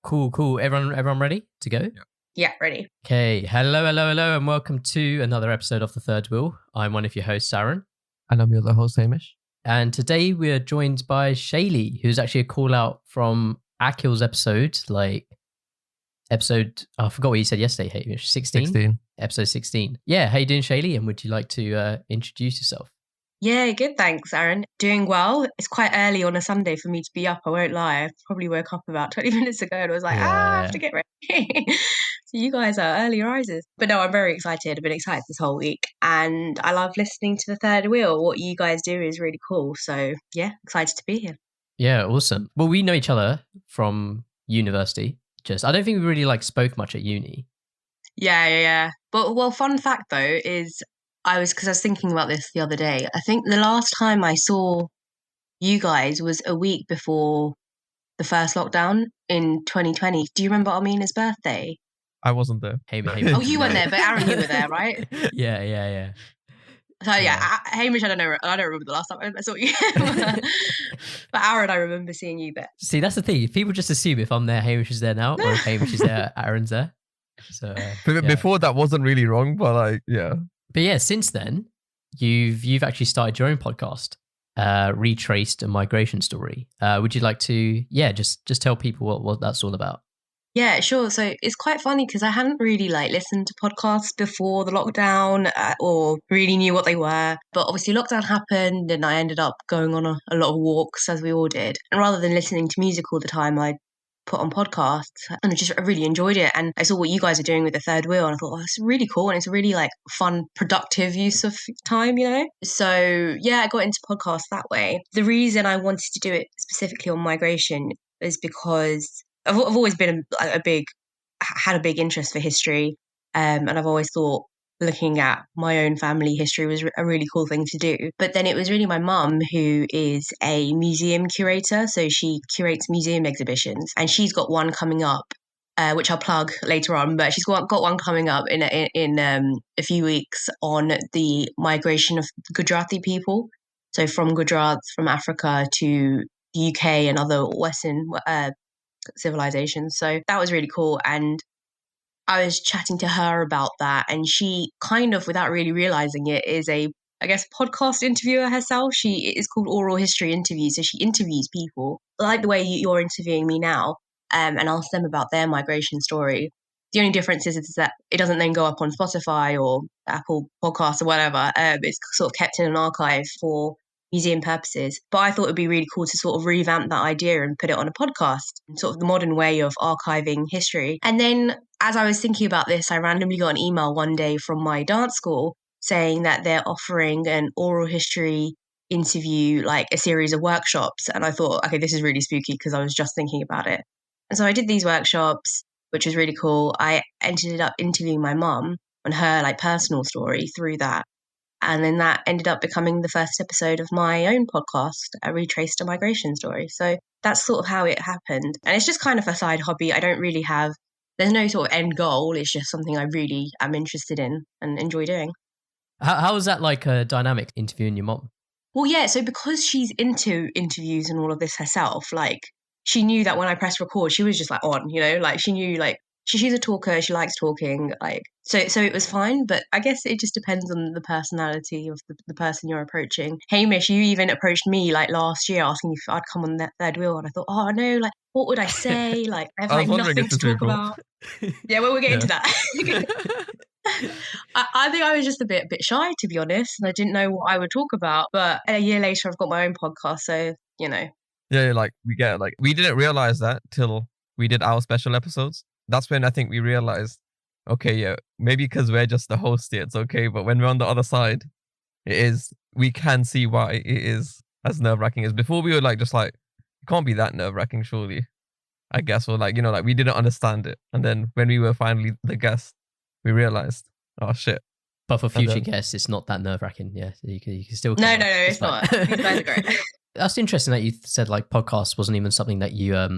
Cool. Everyone ready to go? Yeah, ready. Okay. Hello, and welcome to another episode of The Third Wheel. I'm one of your hosts, Aaron. And I'm your other host, Hamish. And today we're joined by Shaili, who's actually a call out from Akil's episode, I forgot what you said yesterday, Hamish. 16? Episode 16. Yeah, how you doing, Shaili? And would you like to introduce yourself? Yeah, good, thanks, Aaron. Doing well. It's quite early on a Sunday for me to be up, I won't lie. I probably woke up about 20 minutes ago and was like, I have to get ready. So you guys are early risers. But no, I'm very excited. I've been excited this whole week. And I love listening to The Third Wheel. What you guys do is really cool. So yeah, excited to be here. Yeah, awesome. Well, we know each other from university. I don't think we really spoke much at uni. Yeah. But fun fact though is I was thinking about this the other day. I think the last time I saw you guys was a week before the first lockdown in 2020. Do you remember Armina's birthday? I wasn't there. Hamish. Oh, you weren't there, but Aaron, you were there, right? Yeah. So Hamish, I don't remember the last time I saw you. But Aaron, I remember seeing you there. See, that's the thing. People just assume if I'm there, Hamish is there now, or if Hamish is there, Aaron's there. So before that wasn't really wrong, but yeah. But yeah, since then, you've actually started your own podcast, Retraced, a migration story. Would you like to, just tell people what that's all about? Yeah, sure. So it's quite funny because I hadn't really listened to podcasts before the lockdown or really knew what they were. But obviously lockdown happened and I ended up going on a lot of walks, as we all did. And rather than listening to music all the time, I put on podcasts and I really enjoyed it. And I saw what you guys are doing with The Third Wheel and I thought, it's really cool. And it's a really fun, productive use of time, So yeah, I got into podcasts that way. The reason I wanted to do it specifically on migration is because I've always been had a big interest for history. And I've always thought looking at my own family history was a really cool thing to do. But then it was really my mum who is a museum curator. So she curates museum exhibitions and she's got one coming up, which I'll plug later on. But she's got one coming up in a few weeks on the migration of Gujarati people. So from Gujarat, from Africa to the UK and other Western civilizations. So that was really cool. And I was chatting to her about that, and she kind of, without really realizing it, is a, I guess, podcast interviewer herself. She is called Oral History Interviews. So she interviews people like the way you're interviewing me now, and asks them about their migration story. The only difference is that it doesn't then go up on Spotify or Apple Podcasts or whatever. It's sort of kept in an archive for museum purposes. But I thought it would be really cool to sort of revamp that idea and put it on a podcast, sort of the modern way of archiving history. And then as I was thinking about this, I randomly got an email one day from my dance school saying that they're offering an oral history interview, a series of workshops. And I thought, okay, this is really spooky because I was just thinking about it. And so I did these workshops, which was really cool. I ended up interviewing my mum on her personal story through that. And then that ended up becoming the first episode of my own podcast, a Retraced, a migration story. So that's sort of how it happened. And it's just kind of a side hobby. I don't really there's no sort of end goal. It's just something I really am interested in and enjoy doing. How was that a dynamic interviewing your mom? Well, yeah. So because she's into interviews and all of this herself, she knew that when I pressed record, she was just on, she knew she's a talker. She likes talking. So it was fine. But I guess it just depends on the personality of the person you're approaching. Hamish, you even approached me last year asking if I'd come on that Third Wheel, and I thought, oh no, what would I say? I have nothing to talk about. Yeah, well, we'll get into that. I think I was just a bit shy, to be honest, and I didn't know what I would talk about. But a year later, I've got my own podcast, so Yeah, we get it. We didn't realize that till we did our special episodes. That's when I think we realized, okay, yeah, maybe because we're just the host here, it's okay. But when we're on the other side, we can see why it is as nerve-wracking as before. We were it can't be that nerve-wracking, surely. I guess, or we didn't understand it. And then when we were finally the guest, we realized, oh shit. But for future guests, it's not that nerve-wracking. Yeah, so you can still. No, it's not. These guys are great. That's interesting that you said podcasts wasn't even something that you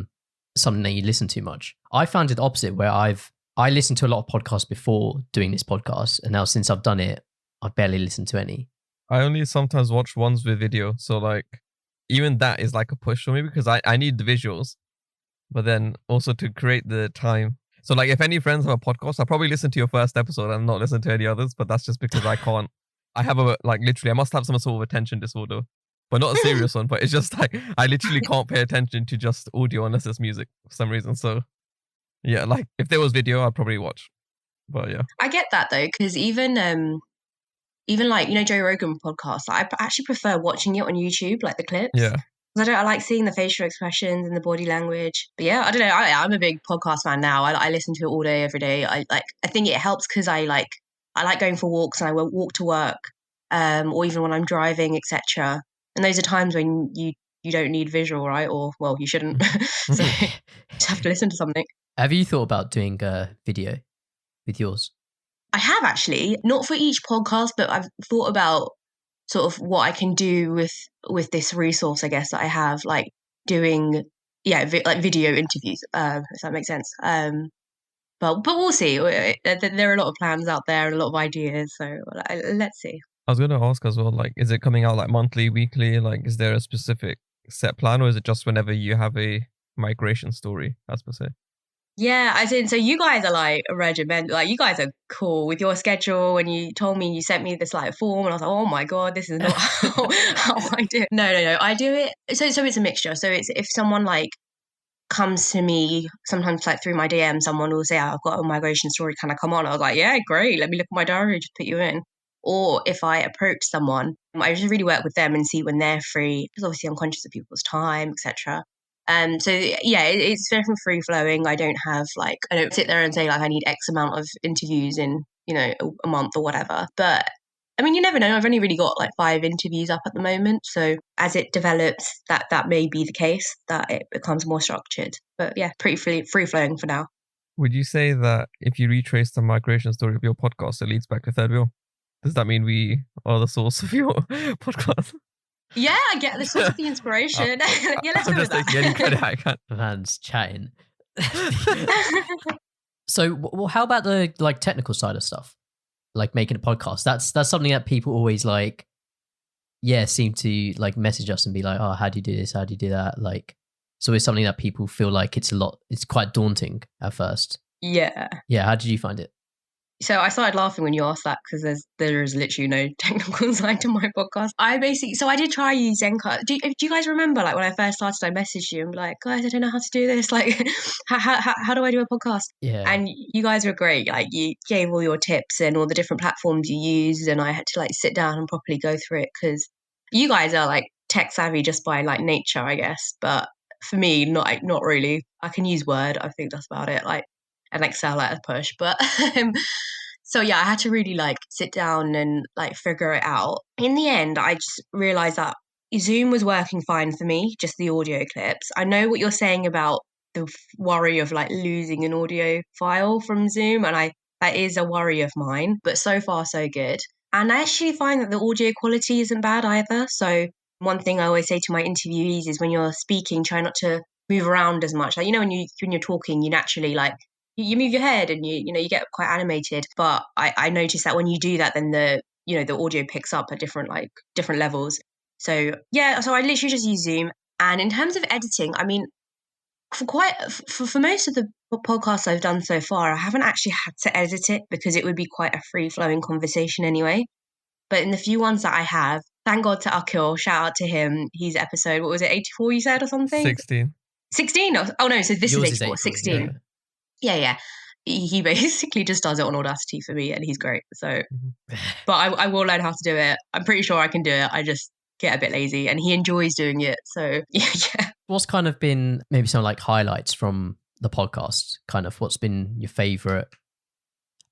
listen to much. I found it the opposite, where I listened to a lot of podcasts before doing this podcast, and now since I've done it, I barely listen to any. I only sometimes watch ones with video, so even that is a push for me because I need the visuals. but then also to create the time. So like if any friends have a podcast, I'll probably listen to your first episode and not listen to any others, but that's just because I can't. I have literally, I must have some sort of attention disorder, but not a serious one, but it's just like, I literally can't pay attention to just audio unless it's music for some reason. So yeah, like if there was video, I'd probably watch, but yeah. I get that though, because even like, Joe Rogan podcast, I actually prefer watching it on YouTube, like the clips. Yeah. I like seeing the facial expressions and the body language. But yeah, I don't know. I'm a big podcast fan now. I listen to it all day, every day. I think it helps because I like going for walks and I walk to work, or even when I'm driving, etc. And those are times when you don't need visual, right? Or well, you shouldn't. So you just have to listen to something. Have you thought about doing a video with yours? I have actually, not for each podcast, but I've thought about sort of what I can do with this resource, I guess, that I have, like doing, like video interviews, if that makes sense. But we'll see. There are a lot of plans out there and a lot of ideas, so let's see. I was going to ask as well, like, is it coming out like monthly, weekly? Like, is there a specific set plan, or is it just whenever you have a migration story, as per se? Yeah, as in, so you guys are like a regiment, like you guys are cool with your schedule. When you told me, you sent me this like form and I was like, oh my God, this is not how I do it. No, I do it. So it's a mixture. So it's if someone like comes to me, sometimes like through my DM, someone will say, I've got a migration story, can I come on? I was like, yeah, great. Let me look at my diary, just put you in. Or if I approach someone, I just really work with them and see when they're free, because obviously I'm conscious of people's time, etc. So yeah, it's very free flowing. I don't sit there and say like I need X amount of interviews in, a month or whatever. But I mean, you never know. I've only really got like 5 interviews up at the moment. So as it develops, that may be the case, that it becomes more structured. But yeah, pretty free flowing for now. Would you say that if you retrace the migration story of your podcast, it leads back to Third Wheel? Does that mean we are the source of your podcast? Yeah, I get the source of the inspiration. Yeah, let's go with that. Any credit I can. Man's chatting. So, well, how about the like technical side of stuff, like making a podcast? That's something that people always like. Yeah, seem to like message us and be like, "Oh, how do you do this? How do you do that?" Like, so it's something that people feel like it's quite daunting at first. Yeah. Yeah. How did you find it? So I started laughing when you asked that because there is literally no technical side to my podcast. I did try use Zencaster. Do you guys remember like when I first started, I messaged you and be like, guys, I don't know how to do this. Like, how do I do a podcast? Yeah. And you guys were great. Like you gave all your tips and all the different platforms you used, and I had to like sit down and properly go through it because you guys are like tech savvy just by like nature, I guess. But for me, not really. I can use Word. I think that's about it. Like, and Excel at a push, but so yeah, I had to really like sit down and like figure it out. In the end, I just realized that Zoom was working fine for me, just the audio clips. I know what you're saying about the worry of like losing an audio file from Zoom, and that is a worry of mine, but so far so good. And I actually find that the audio quality isn't bad either. So one thing I always say to my interviewees is when you're speaking, try not to move around as much. Like, when you're talking, you naturally like, you move your head and you get quite animated. But I noticed that when you do that, then the audio picks up at different levels. So yeah, so I literally just use Zoom. And in terms of editing, I mean, for most of the podcasts I've done so far, I haven't actually had to edit it because it would be quite a free flowing conversation anyway. But in the few ones that I have, thank God to Akil, shout out to him. He's episode, what was it, 84 you said or something? 16. 16? Oh no, so this Yours is 84, 16. Yeah. Yeah. He basically just does it on Audacity for me and he's great. So, but I will learn how to do it. I'm pretty sure I can do it. I just get a bit lazy and he enjoys doing it. So, yeah. What's kind of been maybe some like highlights from the podcast? Kind of what's been your favorite?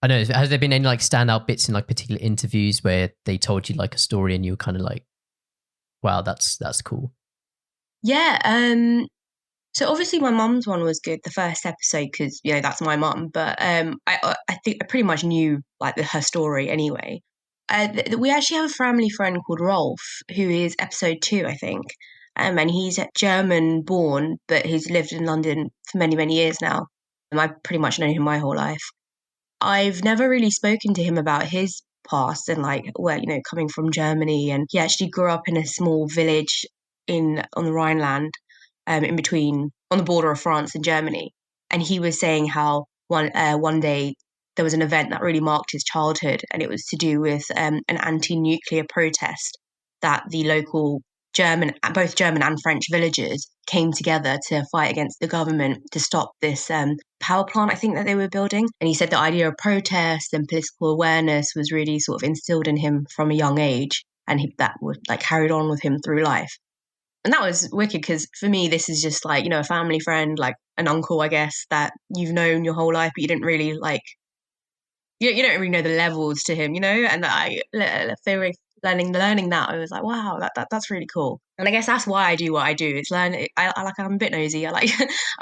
I know, has there been any like standout bits in like particular interviews where they told you like a story and you were kind of like, wow, that's cool? Yeah. So obviously my mum's one was good, the first episode, because that's my mum. But I think I pretty much knew like her story anyway. We actually have a family friend called Rolf, who is episode 2, I think, and he's German born, but he's lived in London for many, many years now. And I've pretty much known him my whole life. I've never really spoken to him about his past and like, well, coming from Germany, and he actually grew up in a small village on the Rhineland. In between on the border of France and Germany. And he was saying how one day there was an event that really marked his childhood, and it was to do with an anti-nuclear protest that the local both German and French villagers came together to fight against the government to stop this power plant, I think, that they were building. And he said the idea of protest and political awareness was really sort of instilled in him from a young age, and that was like carried on with him through life. And that was wicked, because for me, this is just like, a family friend, like an uncle, I guess, that you've known your whole life, but you didn't really like, you don't really know the levels to him, and I feel like learning that, I was like, wow, that's really cool. And I guess that's why I do what I do. It's I'm a bit nosy. I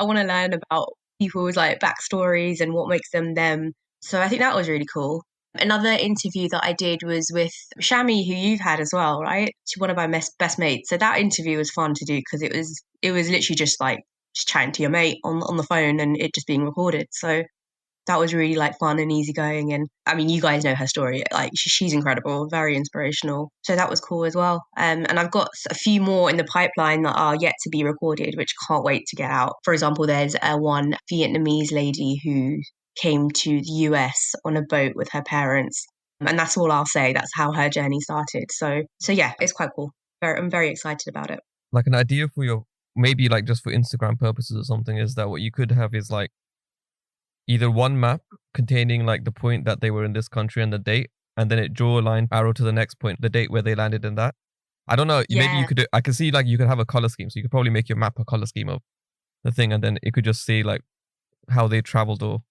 want to learn about people's like backstories and what makes them them. So I think that was really cool. Another interview that I did was with Shami, who you've had as well, right? She's one of my best mates. So that interview was fun to do because it was literally just like just chatting to your mate on the phone and it just being recorded. So that was really like fun and easygoing. And I mean, you guys know her story. Like she's incredible, very inspirational. So that was cool as well. And I've got a few more in the pipeline that are yet to be recorded, which can't wait to get out. For example, there's one Vietnamese lady who came to the US on a boat with her parents. And that's all I'll say. That's how her journey started. So yeah, it's quite cool. I'm very excited about it. Like an idea for your, maybe like just for Instagram purposes or something, is that what you could have is like either one map containing like the point that they were in this country and the date, and then it draw a line arrow to the next point, the date where they landed in that. I don't know. Yeah. Maybe you could, I can see like you could have a color scheme. So you could probably make your map a color scheme of the thing. And then it could just say like how they traveled or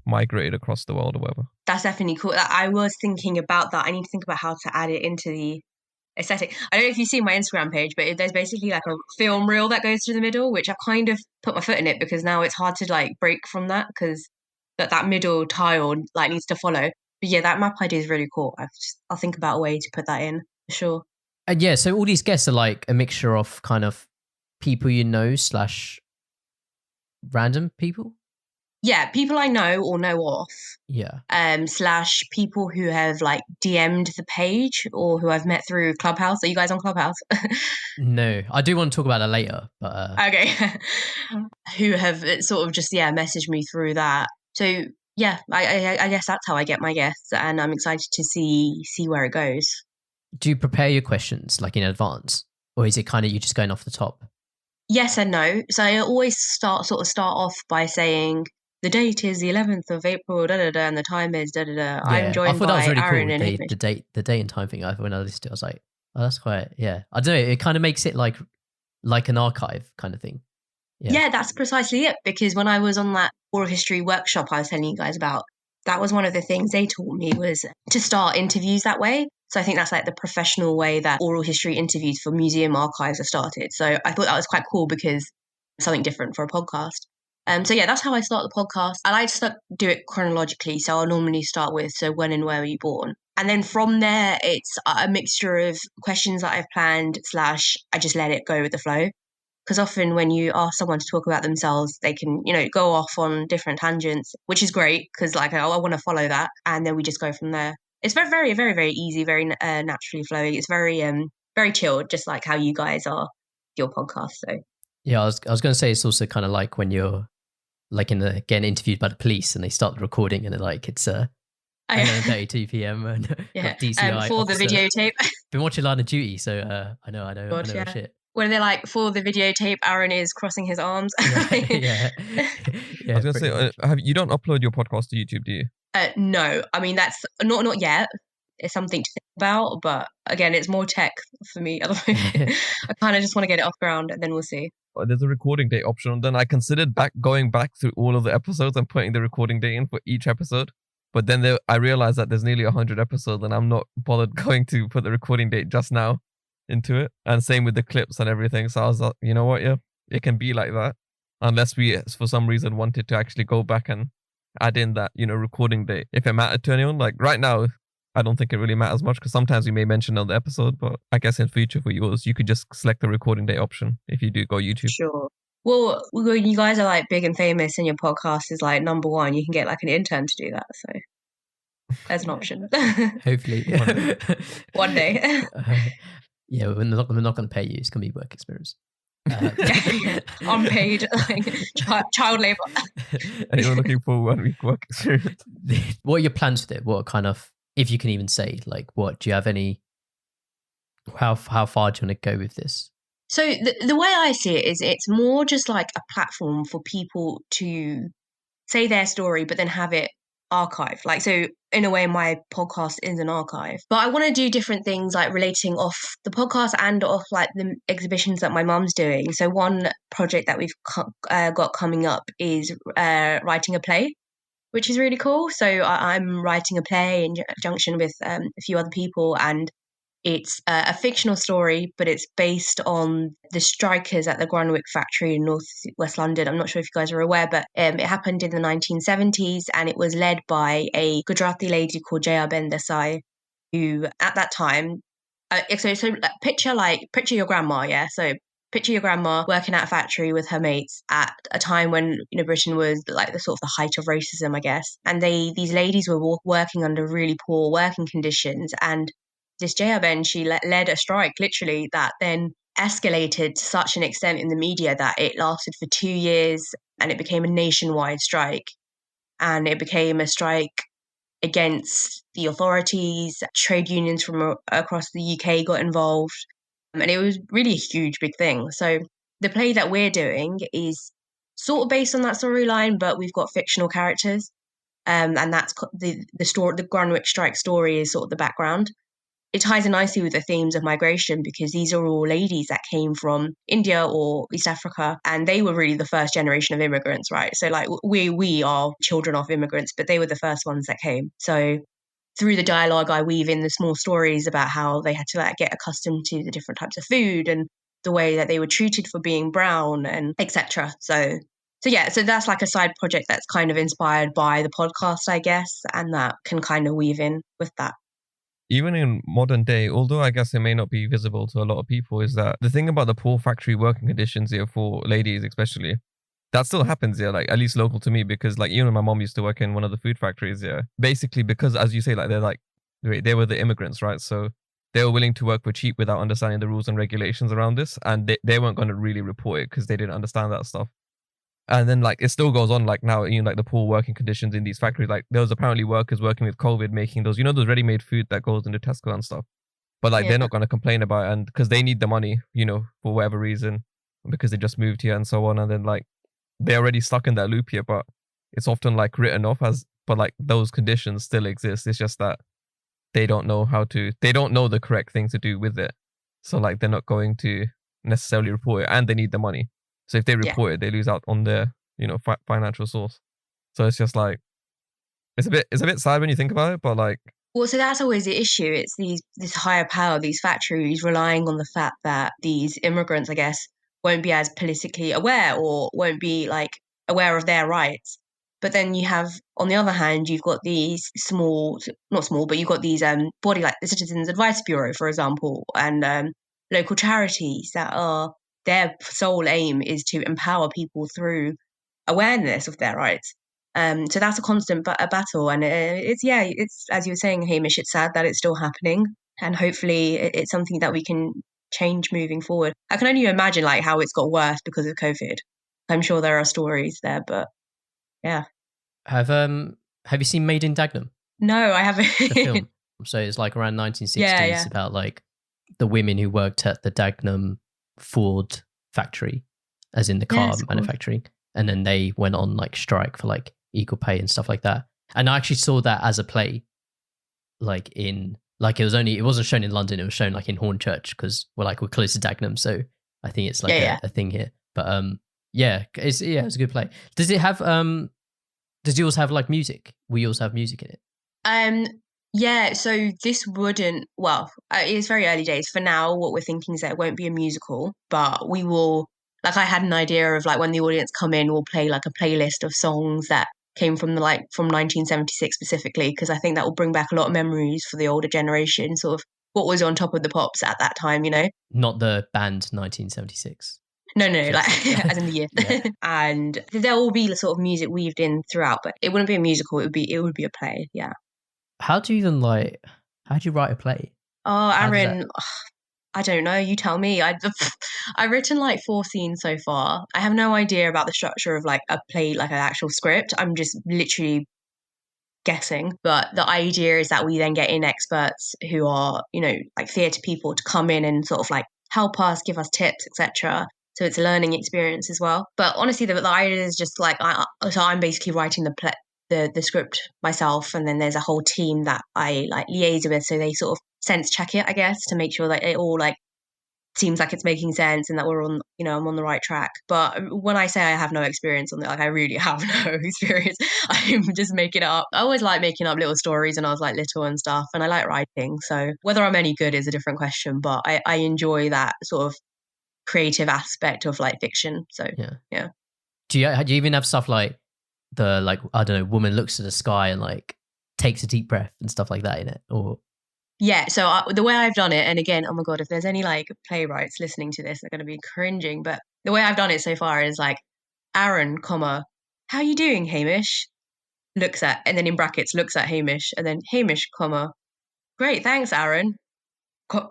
migrated across the world or whatever. That's definitely cool. I was thinking about that. I need to think about how to add it into the aesthetic. I don't know if you've seen my Instagram page, but there's basically like a film reel that goes through the middle, which I kind of put my foot in it because now it's hard to like break from that because that middle tile like needs to follow. But yeah, that map idea is really cool. I'll think about a way to put that in for sure. And yeah, so all these guests are like a mixture of kind of people you know / random people. Yeah, people I know or know of. Yeah. / people who have like DM'd the page or who I've met through Clubhouse. Are you guys on Clubhouse? No, I do want to talk about that later, but okay. Who have sort of just messaged me through that. So yeah, I guess that's how I get my guests, and I'm excited to see where it goes. Do you prepare your questions like in advance, or is it kind of you just going off the top? Yes and no. So I always start off by saying the date is the 11th of April, and the time is Yeah, I'm joined I thought by that was really Aaron cool. and The date and time thing. When I listened to it, I was like, oh, that's quite, yeah. I don't know. It kind of makes it like an archive kind of thing. Yeah, that's precisely it. Because when I was on that oral history workshop I was telling you guys about, that was one of the things they taught me was to start interviews that way. So I think that's like the professional way that oral history interviews for museum archives are started. So I thought that was quite cool because it's something different for a podcast. So yeah, that's how I start the podcast. I like to do it chronologically. So I'll normally start with, so when and where were you born? And then from there, it's a mixture of questions that I've planned / I just let it go with the flow. Because often when you ask someone to talk about themselves, they can, go off on different tangents, which is great because like, I want to follow that. And then we just go from there. It's very, very, very, very easy, very naturally flowing. It's very, very chilled, just like how you guys are, your podcast. So yeah, I was going to say it's also kind of like when you're like getting interviewed by the police and they start the recording and they're like, it's 11:32 p.m. and DCI for the videotape. Been watching Line of Duty, so I know shit. When they're like, for the videotape, Aaron is crossing his arms. Yeah. I was going to say, you don't upload your podcast to YouTube, do you? No, I mean, that's not yet. It's something to think about, but again, it's more tech for me at the moment. I kind of just want to get it off ground and then we'll see. There's a recording date option. Then I considered going back through all of the episodes and putting the recording date in for each episode. But then I realized that there's nearly 100 episodes and I'm not bothered going to put the recording date just now into it. And same with the clips and everything. So I was like, you know what? Yeah, it can be like that. Unless we, for some reason, wanted to actually go back and add in that, recording date. If it mattered to anyone, like right now, I don't think it really matters much because sometimes we may mention on the episode, but I guess in future for yours, you could just select the recording date option if you do go YouTube. Sure. Well, when you guys are like big and famous and your podcast is like number one, you can get like an intern to do that. So there's an option. Hopefully. One day. Yeah, we're not going to pay you. It's going to be work experience. Unpaid, child labor. And you're looking for 1 week work experience. What are your plans with it? What kind of, if you can even say, like, what do you have any? How far do you want to go with this? So the way I see it is, it's more just like a platform for people to say their story, but then have it archived. Like, so in a way, my podcast is an archive. But I want to do different things, like relating off the podcast and off like the exhibitions that my mum's doing. So one project that we've got coming up is writing a play, which is really cool. So I'm writing a play in conjunction with a few other people, and it's a fictional story, but it's based on the strikers at the Grunwick factory in North West London. I'm not sure if you guys are aware, but it happened in the 1970s, and it was led by a Gujarati lady called Shaili Desai, who at that time, so picture your grandma, yeah? So picture your grandma working at a factory with her mates at a time when, you know, Britain was like the sort of the height of racism, I guess. And these ladies were working under really poor working conditions, and this Jaya-Ben, she led a strike, literally, that then escalated to such an extent in the media that it lasted for 2 years, and it became a nationwide strike. And it became a strike against the authorities. Trade unions from across the UK got involved. And it was really a huge, big thing. So the play that we're doing is sort of based on that storyline, but we've got fictional characters. And that's the story. The Grunwick strike story is sort of the background. It ties in nicely with the themes of migration, because these are all ladies that came from India or East Africa, and they were really the first generation of immigrants, right? So like we are children of immigrants, but they were the first ones that came. So through the dialogue, I weave in the small stories about how they had to like get accustomed to the different types of food and the way that they were treated for being brown and etc. So yeah, so that's like a side project that's kind of inspired by the podcast, I guess, and that can kind of weave in with that. Even in modern day, although I guess it may not be visible to a lot of people, is that the thing about the poor factory working conditions here for ladies especially, that still happens here, like at least local to me, because like even my mom used to work in one of the food factories here. Basically because, as you say, like they were the immigrants, right? So they were willing to work for cheap without understanding the rules and regulations around this, and they weren't going to really report it because they didn't understand that stuff. And then like it still goes on, like now, you know, like the poor working conditions in these factories. Like there was apparently workers working with COVID making those, you know, those ready-made food that goes into Tesco and stuff. But like they're not going to complain about it, and because they need the money, you know, for whatever reason, because they just moved here and so on. And then like they're already stuck in that loop here, but it's often like written off as, but like those conditions still exist. It's just that they don't know they don't know the correct thing to do with it. So like they're not going to necessarily report it, and they need the money. So if they report it, they lose out on their, you know, financial source. So it's just like, it's a bit sad when you think about it, but like. Well, so that's always the issue. It's this higher power, these factories relying on the fact that these immigrants, I guess, won't be as politically aware or won't be like aware of their rights. But then you have, on the other hand, you've got these not small, but you've got these body like the Citizens Advice Bureau, for example, and local charities that are, their sole aim is to empower people through awareness of their rights. So that's a constant battle, and it's as you were saying, Hamish. It's sad that it's still happening, and hopefully it's something that we can change moving forward. I can only imagine like how it's got worse because of COVID. I'm sure there are stories there, but yeah. Have you seen Made in Dagenham? No, I haven't. The film. So it's like around 1960s about like the women who worked at the Dagenham Ford factory, as in the car manufacturing, and then they went on like strike for like equal pay and stuff like that. And I actually saw that as a play, like it wasn't shown in London, it was shown like in Hornchurch, because we're close to Dagenham, so I think it's like a thing here. But it's a good play. Does it have does yours have like music? Will yours have music in it? Yeah, so this wouldn't, it's very early days. For now, what we're thinking is that it won't be a musical, but we will, like I had an idea of like when the audience come in, we'll play like a playlist of songs that came from from 1976 specifically, because I think that will bring back a lot of memories for the older generation, sort of what was on top of the pops at that time, you know? Not the band 1976. No, like as in the year. Yeah. And there will be sort of music weaved in throughout, but it wouldn't be a musical, it would be a play, yeah. How do you write a play? Oh, Aaron, I don't know. You tell me. I've written like 4 scenes so far. I have no idea about the structure of like a play, like an actual script. I'm just literally guessing. But the idea is that we then get in experts who are, like theatre people to come in and sort of like help us, give us tips, etc. So it's a learning experience as well. But honestly, the idea is just like I'm basically writing the script myself, and then there's a whole team that I like liaise with, so they sort of sense check it, I guess, to make sure that it all like seems like it's making sense and that we're on, I'm on the right track. But when I say I have no experience on it, like I really have no experience. I'm just making it up. I always like making up little stories when I was like little and stuff, and I like writing. So whether I'm any good is a different question, but I enjoy that sort of creative aspect of like fiction. So yeah. Do you even have stuff like I don't know, woman looks to the sky and like takes a deep breath and stuff like that in it? Or yeah, so the way I've done it, and again, oh my God, if there's any like playwrights listening to this, they're going to be cringing, but the way I've done it so far is like, Aaron, comma, how you doing, Hamish? Looks at, and then in brackets, looks at Hamish, and then Hamish, comma, great, thanks, Aaron.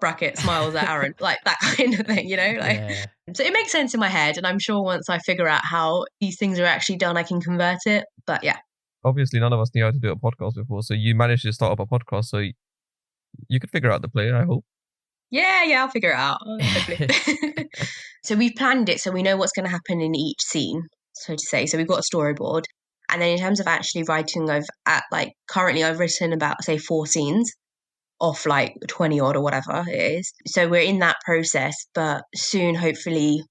Bracket, smiles at Aaron, like that kind of thing, Yeah. So it makes sense in my head, and I'm sure once I figure out how these things are actually done, I can convert it. But yeah. Obviously, none of us knew how to do a podcast before, so you managed to start up a podcast, so you could figure out the play, I hope. Yeah, I'll figure it out. Hopefully. So we've planned it, so we know what's going to happen in each scene, so to say. So we've got a storyboard. And then in terms of actually writing, currently I've written about, say, 4 scenes off like 20 odd or whatever it is. So we're in that process, but soon, hopefully,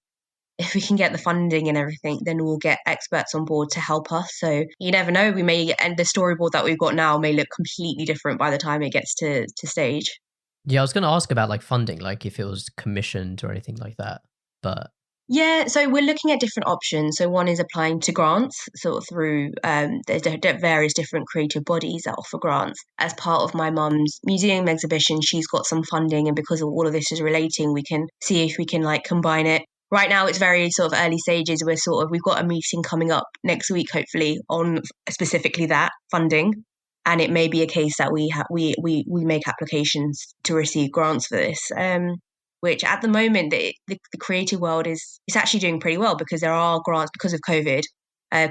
if we can get the funding and everything, then we'll get experts on board to help us. So you never know, we may, and the storyboard that we've got now may look completely different by the time it gets to stage. Yeah, I was going to ask about like funding, like if it was commissioned or anything like that, but... Yeah, so we're looking at different options. So one is applying to grants, sort of through there's various different creative bodies that offer grants. As part of my mum's museum exhibition, she's got some funding, and because of all of this is relating, we can see if we can like combine it. Right now, it's very sort of early stages. We've got a meeting coming up next week, hopefully, on specifically that funding. And it may be a case that we make applications to receive grants for this. Which at the moment, the creative world is actually doing pretty well, because there are grants because of COVID.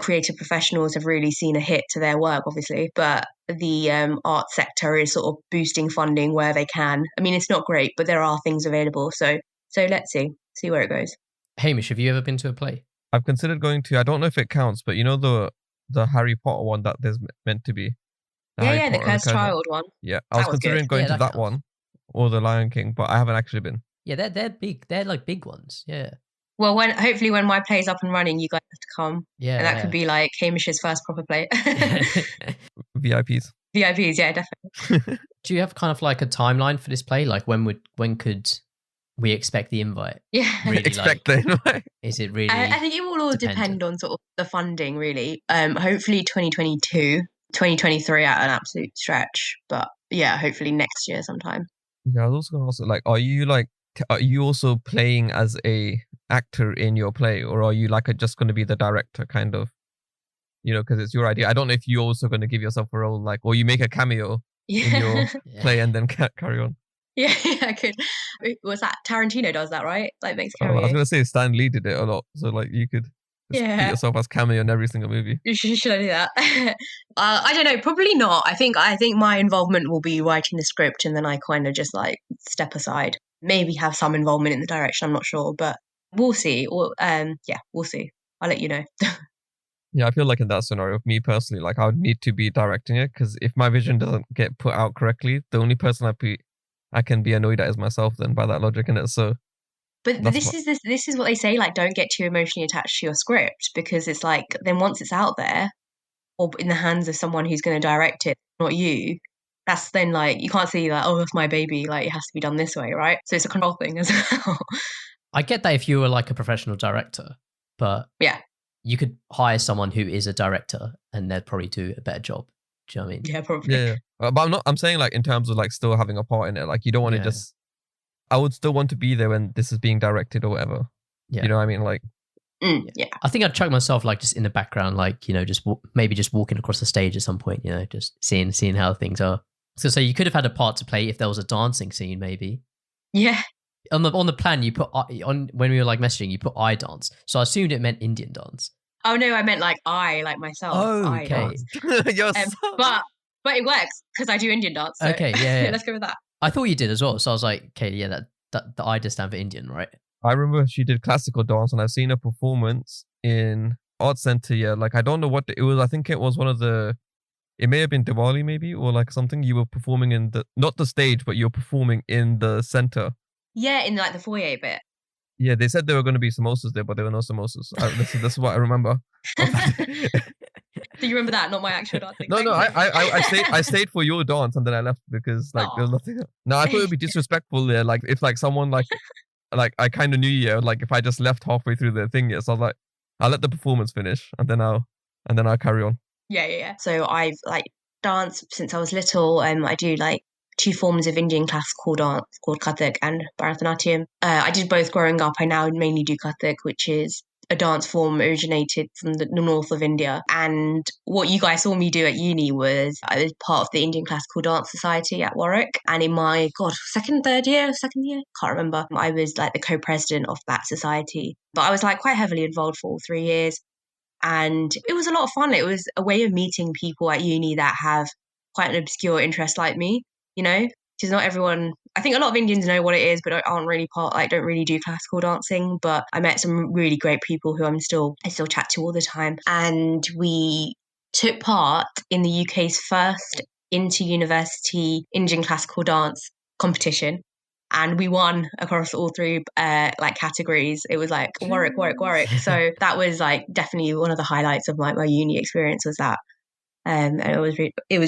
Creative professionals have really seen a hit to their work, obviously, but the art sector is sort of boosting funding where they can. I mean, it's not great, but there are things available. So let's see where it goes. Hamish, have you ever been to a play? I've considered going to, I don't know if it counts, but you know the Harry Potter one that there's meant to be? The Cursed Child one. Yeah, I was considering going to that one or the Lion King, but I haven't actually been. Yeah, they're big. They're like big ones. Yeah. Well, hopefully when my play's up and running, you guys have to come. Yeah. And that could be like Hamish's first proper play. VIPs, yeah, definitely. Do you have kind of like a timeline for this play? Like when could we expect the invite? Yeah. Really, expect the invite. Is it really? I think it will all depend on sort of the funding, really. Hopefully 2022, 2023 at an absolute stretch. But yeah, hopefully next year sometime. Yeah, I was also going to ask, like, are you also playing as a actor in your play, or are you like just going to be the director kind of, because it's your idea? I don't know if you're also going to give yourself a role, like, or you make a cameo in your play and then carry on. Yeah, I could. Was that Tarantino does that, right? Like makes cameo. I was going to say Stan Lee did it a lot, so like you could just put yourself as cameo in every single movie. Should I do that? I don't know. Probably not. I think my involvement will be writing the script, and then I kind of just like step aside. Maybe have some involvement in the direction. I'm not sure, but we'll see. We'll see. I'll let you know. Yeah, I feel like in that scenario, me personally, like I would need to be directing it, because if my vision doesn't get put out correctly, the only person I can be annoyed at is myself. Then by that logic, in it, so. But this is what they say, like, don't get too emotionally attached to your script, because it's like, then once it's out there or in the hands of someone who's going to direct it, not you, that's then like, you can't say like, oh, that's my baby, like it has to be done this way, right? So it's a control thing as well. I get that if you were like a professional director, but yeah, you could hire someone who is a director and they'd probably do a better job. Do you know what I mean? Yeah, probably. Yeah. But I'm saying like in terms of like still having a part in it, like you don't want to just, I would still want to be there when this is being directed or whatever. Yeah. You know what I mean? Like, yeah. I think I'd chuck myself like just in the background, like, just maybe just walking across the stage at some point, just seeing how things are. So you could have had a part to play if there was a dancing scene, maybe. Yeah. on the plan you put on when we were like messaging, you put I dance. So I assumed it meant Indian dance. Oh no, I meant like myself. Oh, I okay. dance. But it works because I do Indian dance. So Okay, yeah. let's go with that. I thought you did as well. So I was like, okay, yeah, that the I does stand for Indian, right? I remember she did classical dance, and I've seen a performance in Art Center. Yeah, like I don't know what it was. I think it was one of the. It may have been Diwali, maybe, or like something. You were performing in not the stage, but you're performing in the center. Yeah, in like the foyer bit. Yeah, they said there were going to be samosas there, but there were no samosas. This is what I remember. Do you remember that? Not my actual dancing. No, I stayed for your dance and then I left because like there was nothing. No, I thought it would be disrespectful there. Like if like someone like I kind of knew you, like if I just left halfway through the thing, so I was like, I'll let the performance finish and then I'll carry on. Yeah. So I've like danced since I was little. I do like 2 forms of Indian classical dance called Kathak and Bharatanatyam. I did both growing up. I now mainly do Kathak, which is a dance form originated from the north of India. And what you guys saw me do at uni was I was part of the Indian Classical Dance Society at Warwick. And in my, second year, can't remember, I was like the co-president of that society. But I was like quite heavily involved for all 3 years. And it was a lot of fun. It was a way of meeting people at uni that have quite an obscure interest like me, you know? Because not everyone, I think a lot of Indians know what it is, but don't really do classical dancing. But I met some really great people who I still chat to all the time. And we took part in the UK's first inter-university Indian classical dance competition. And we won across all 3 like categories. It was like Warwick. So that was like definitely one of the highlights of my uni experience was that. And it was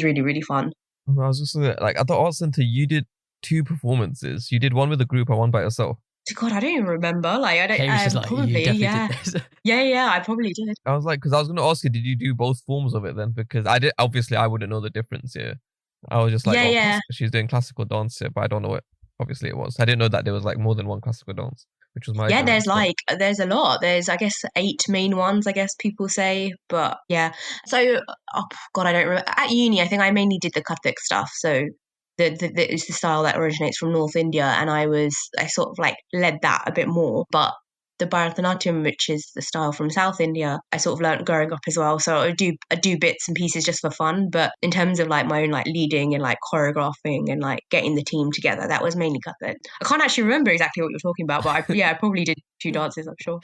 really, really fun. I was just like at the Art Center, you did 2 performances. You did one with a group and one by yourself. God, I don't even remember. Like I don't. Like, probably, yeah. Yeah, I probably did. I was like, because I was going to ask you, did you do both forms of it then? Because I did. Obviously, I wouldn't know the difference here. I was just like, she's doing classical dance here, but I don't know what. Obviously, it was. I didn't know that there was like more than one classical dance, which was my. Yeah, there's a lot. There's I guess 8 main ones. I guess people say, but yeah. So, I don't remember. At uni, I think I mainly did the Kathak stuff. So. It's the style that originates from North India, and I sort of like led that a bit more. But the Bharatanatyam, which is the style from South India, I sort of learned growing up as well. So I do bits and pieces just for fun. But in terms of like my own like leading and like choreographing and like getting the team together, that was mainly Kathak. I can't actually remember exactly what you're talking about, but I probably did 2 dances, I'm sure.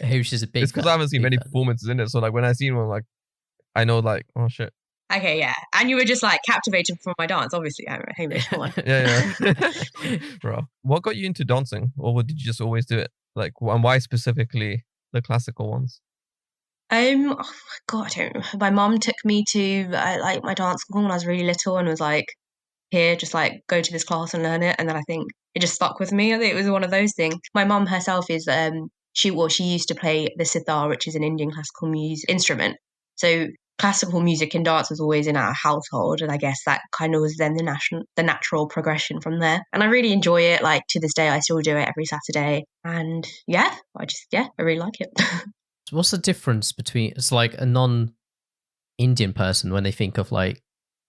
Who's just a big. It's because I haven't seen many performances in it, so like when I seen one, like I know like oh shit. Okay, yeah. And you were just like captivated from my dance, obviously, Hamish. Come on. Yeah. Bro, what got you into dancing? Or did you just always do it? Like, and why specifically the classical ones? I don't know. My mum took me to like my dance school when I was really little and was like, here, just like go to this class and learn it. And then I think it just stuck with me. I think it was one of those things. My mum herself is, she used to play the sitar, which is an Indian classical music instrument. So classical music and dance was always in our household, and I guess that kind of was then the natural progression from there. And I really enjoy it. Like to this day, I still do it every Saturday, and I really like it. So what's the difference between it's like a non-Indian person when they think of like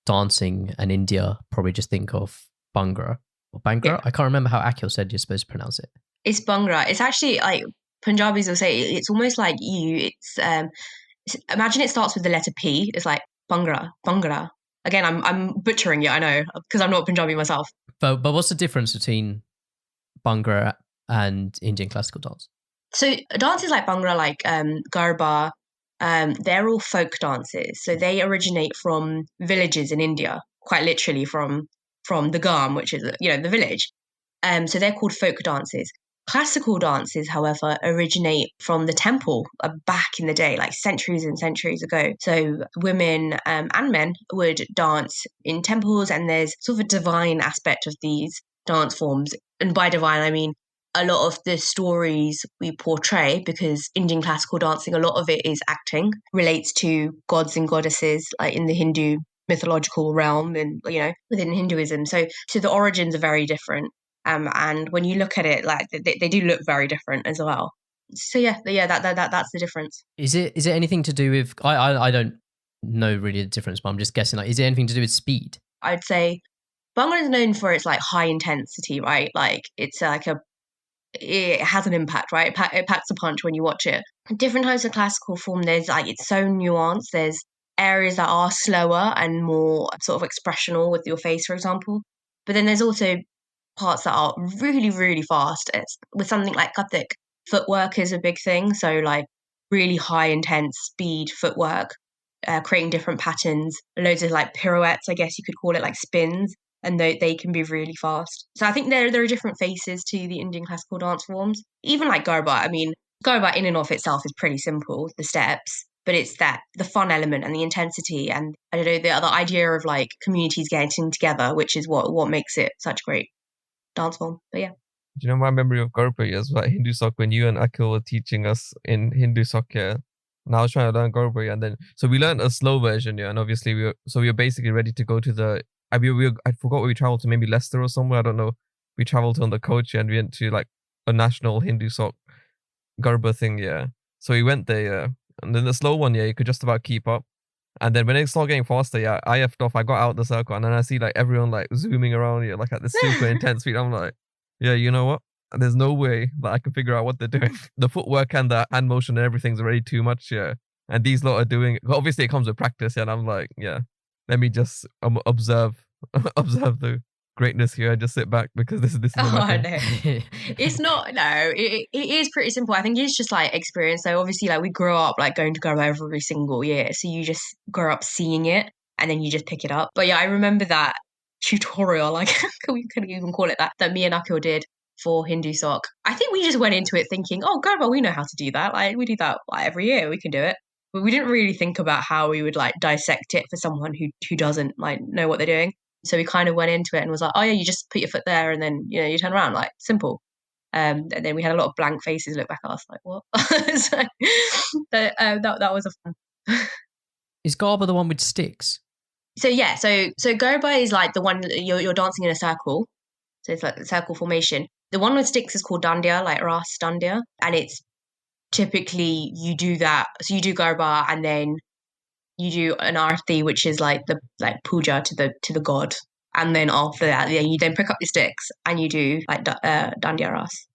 dancing and India, probably just think of Bhangra or Bhangra. Yeah. I can't remember how Akhil said you're supposed to pronounce it. It's Bhangra. It's actually like Punjabis will say it's almost like you. Imagine it starts with the letter P. It's like Bhangra. Again, I'm butchering it, I know, because I'm not Punjabi myself. But what's the difference between Bhangra and Indian classical dance? So dances like Bhangra, like Garba, they're all folk dances. So they originate from villages in India, quite literally from the Gam, which is the village. So they're called folk dances. Classical dances, however, originate from the temple back in the day, like centuries and centuries ago. So women and men would dance in temples, and there's sort of a divine aspect of these dance forms. And by divine, I mean a lot of the stories we portray, because Indian classical dancing, a lot of it is acting, relates to gods and goddesses, like in the Hindu mythological realm and, within Hinduism. So the origins are very different. And when you look at it, like they do look very different as well. So that's the difference. Is it anything to do with? I don't know really the difference, but I'm just guessing. Like, is it anything to do with speed? I'd say Bhangra is known for its like high intensity, right? Like it's like it has an impact, right? It packs a punch when you watch it. Different types of classical form, there's like, it's so nuanced. There's areas that are slower and more sort of expressional with your face, for example. But then there's also parts that are really, really fast. It's with something like Kathak, footwork is a big thing. So like really high intense speed footwork, creating different patterns, loads of like pirouettes, I guess you could call it, like spins, and they can be really fast. So I think there are different faces to the Indian classical dance forms. Even like Garba, I mean, Garba in and of itself is pretty simple, the steps, but it's that the fun element and the intensity, and I don't know, the other idea of like communities getting together, which is what makes it such great dance form. But yeah. Do you know my memory of Garba is like Hindu Sok when you and Akhil were teaching us in Hindu Sok, yeah? And I was trying to learn Garba, and then so we learned a slow version, yeah, and obviously we were basically ready to go to the I forgot where we traveled to, maybe Leicester or somewhere, I don't know. We traveled on the coach and we went to like a national Hindu Sok Garba thing, yeah. So we went there, yeah. And then the slow one, yeah, you could just about keep up. And then when it started getting faster, yeah, I effed off. I got out the circle and then I see like everyone like zooming around, yeah, like at this super intense speed. I'm like, yeah, you know what? There's no way that I can figure out what they're doing. The footwork and the hand motion and everything's already too much, yeah. And these lot are doing, obviously it comes with practice, yeah, and I'm like, yeah, let me just observe the greatness here and just sit back because this is my thing. No. It's not, no, it is pretty simple. I think it's just like experience. So obviously like we grow up like going to Garba every single year. So you just grow up seeing it and then you just pick it up. But yeah, I remember that tutorial, like we could even call it that me and Akhil did for Hindu Sok. I think we just went into it thinking, oh, Garba, we know how to do that. Like we do that like every year, we can do it. But we didn't really think about how we would like dissect it for someone who doesn't like know what they're doing. So we kind of went into it and was like, oh yeah, you just put your foot there and then, you know, you turn around, like simple. And then we had a lot of blank faces look back at us like, what? So that was a fun. Is Garba the one with sticks? So yeah, so Garba is like the one you're dancing in a circle. So it's like the circle formation. The one with sticks is called Dandiya, like Ras Dandiya. And it's typically you do that. So you do Garba and then you do an arati, which is like the puja to the god, and then after that, then you pick up your sticks and you do like dandiya ras.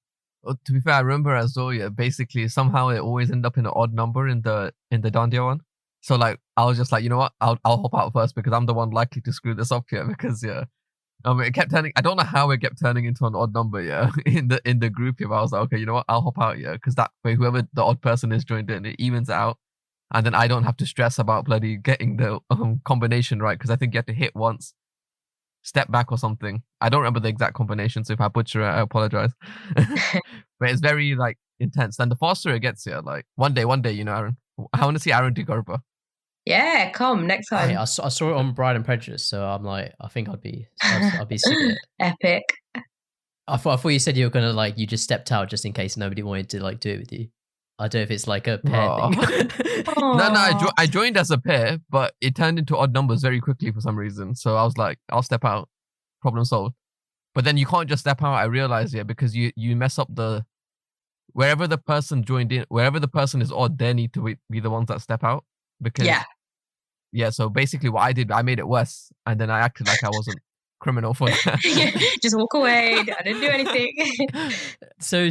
Well, to be fair, I remember as though, yeah, basically somehow it always ended up in an odd number in the dandiya one. So like I was just like, you know what, I'll hop out first because I'm the one likely to screw this up here because yeah, it kept turning. I don't know how it kept turning into an odd number, yeah, in the group here. But I was like, okay, you know what, I'll hop out, yeah, because that way whoever the odd person is joined in, it evens out. And then I don't have to stress about bloody getting the combination right because I think you have to hit once, step back or something. I don't remember the exact combination, so if I butcher it, I apologize. But it's very like intense. And the faster it gets here, like one day, you know, Aaron. I want to see Aaron do Garba. Yeah, come next time. Hey, I saw it on Bride and Prejudice, so I'm like, I think I'd be sick of it. Epic. I thought you said you were gonna like you just stepped out just in case nobody wanted to like do it with you. I don't know if it's like a pair thing. No, I joined as a pair, but it turned into odd numbers very quickly for some reason. So I was like, I'll step out. Problem solved. But then you can't just step out, I realized, yeah, because you mess up wherever the person joined in, wherever the person is odd, they need to be the ones that step out. Because yeah, so basically what I did, I made it worse. And then I acted like I wasn't criminal for that. Just walk away. I didn't do anything. So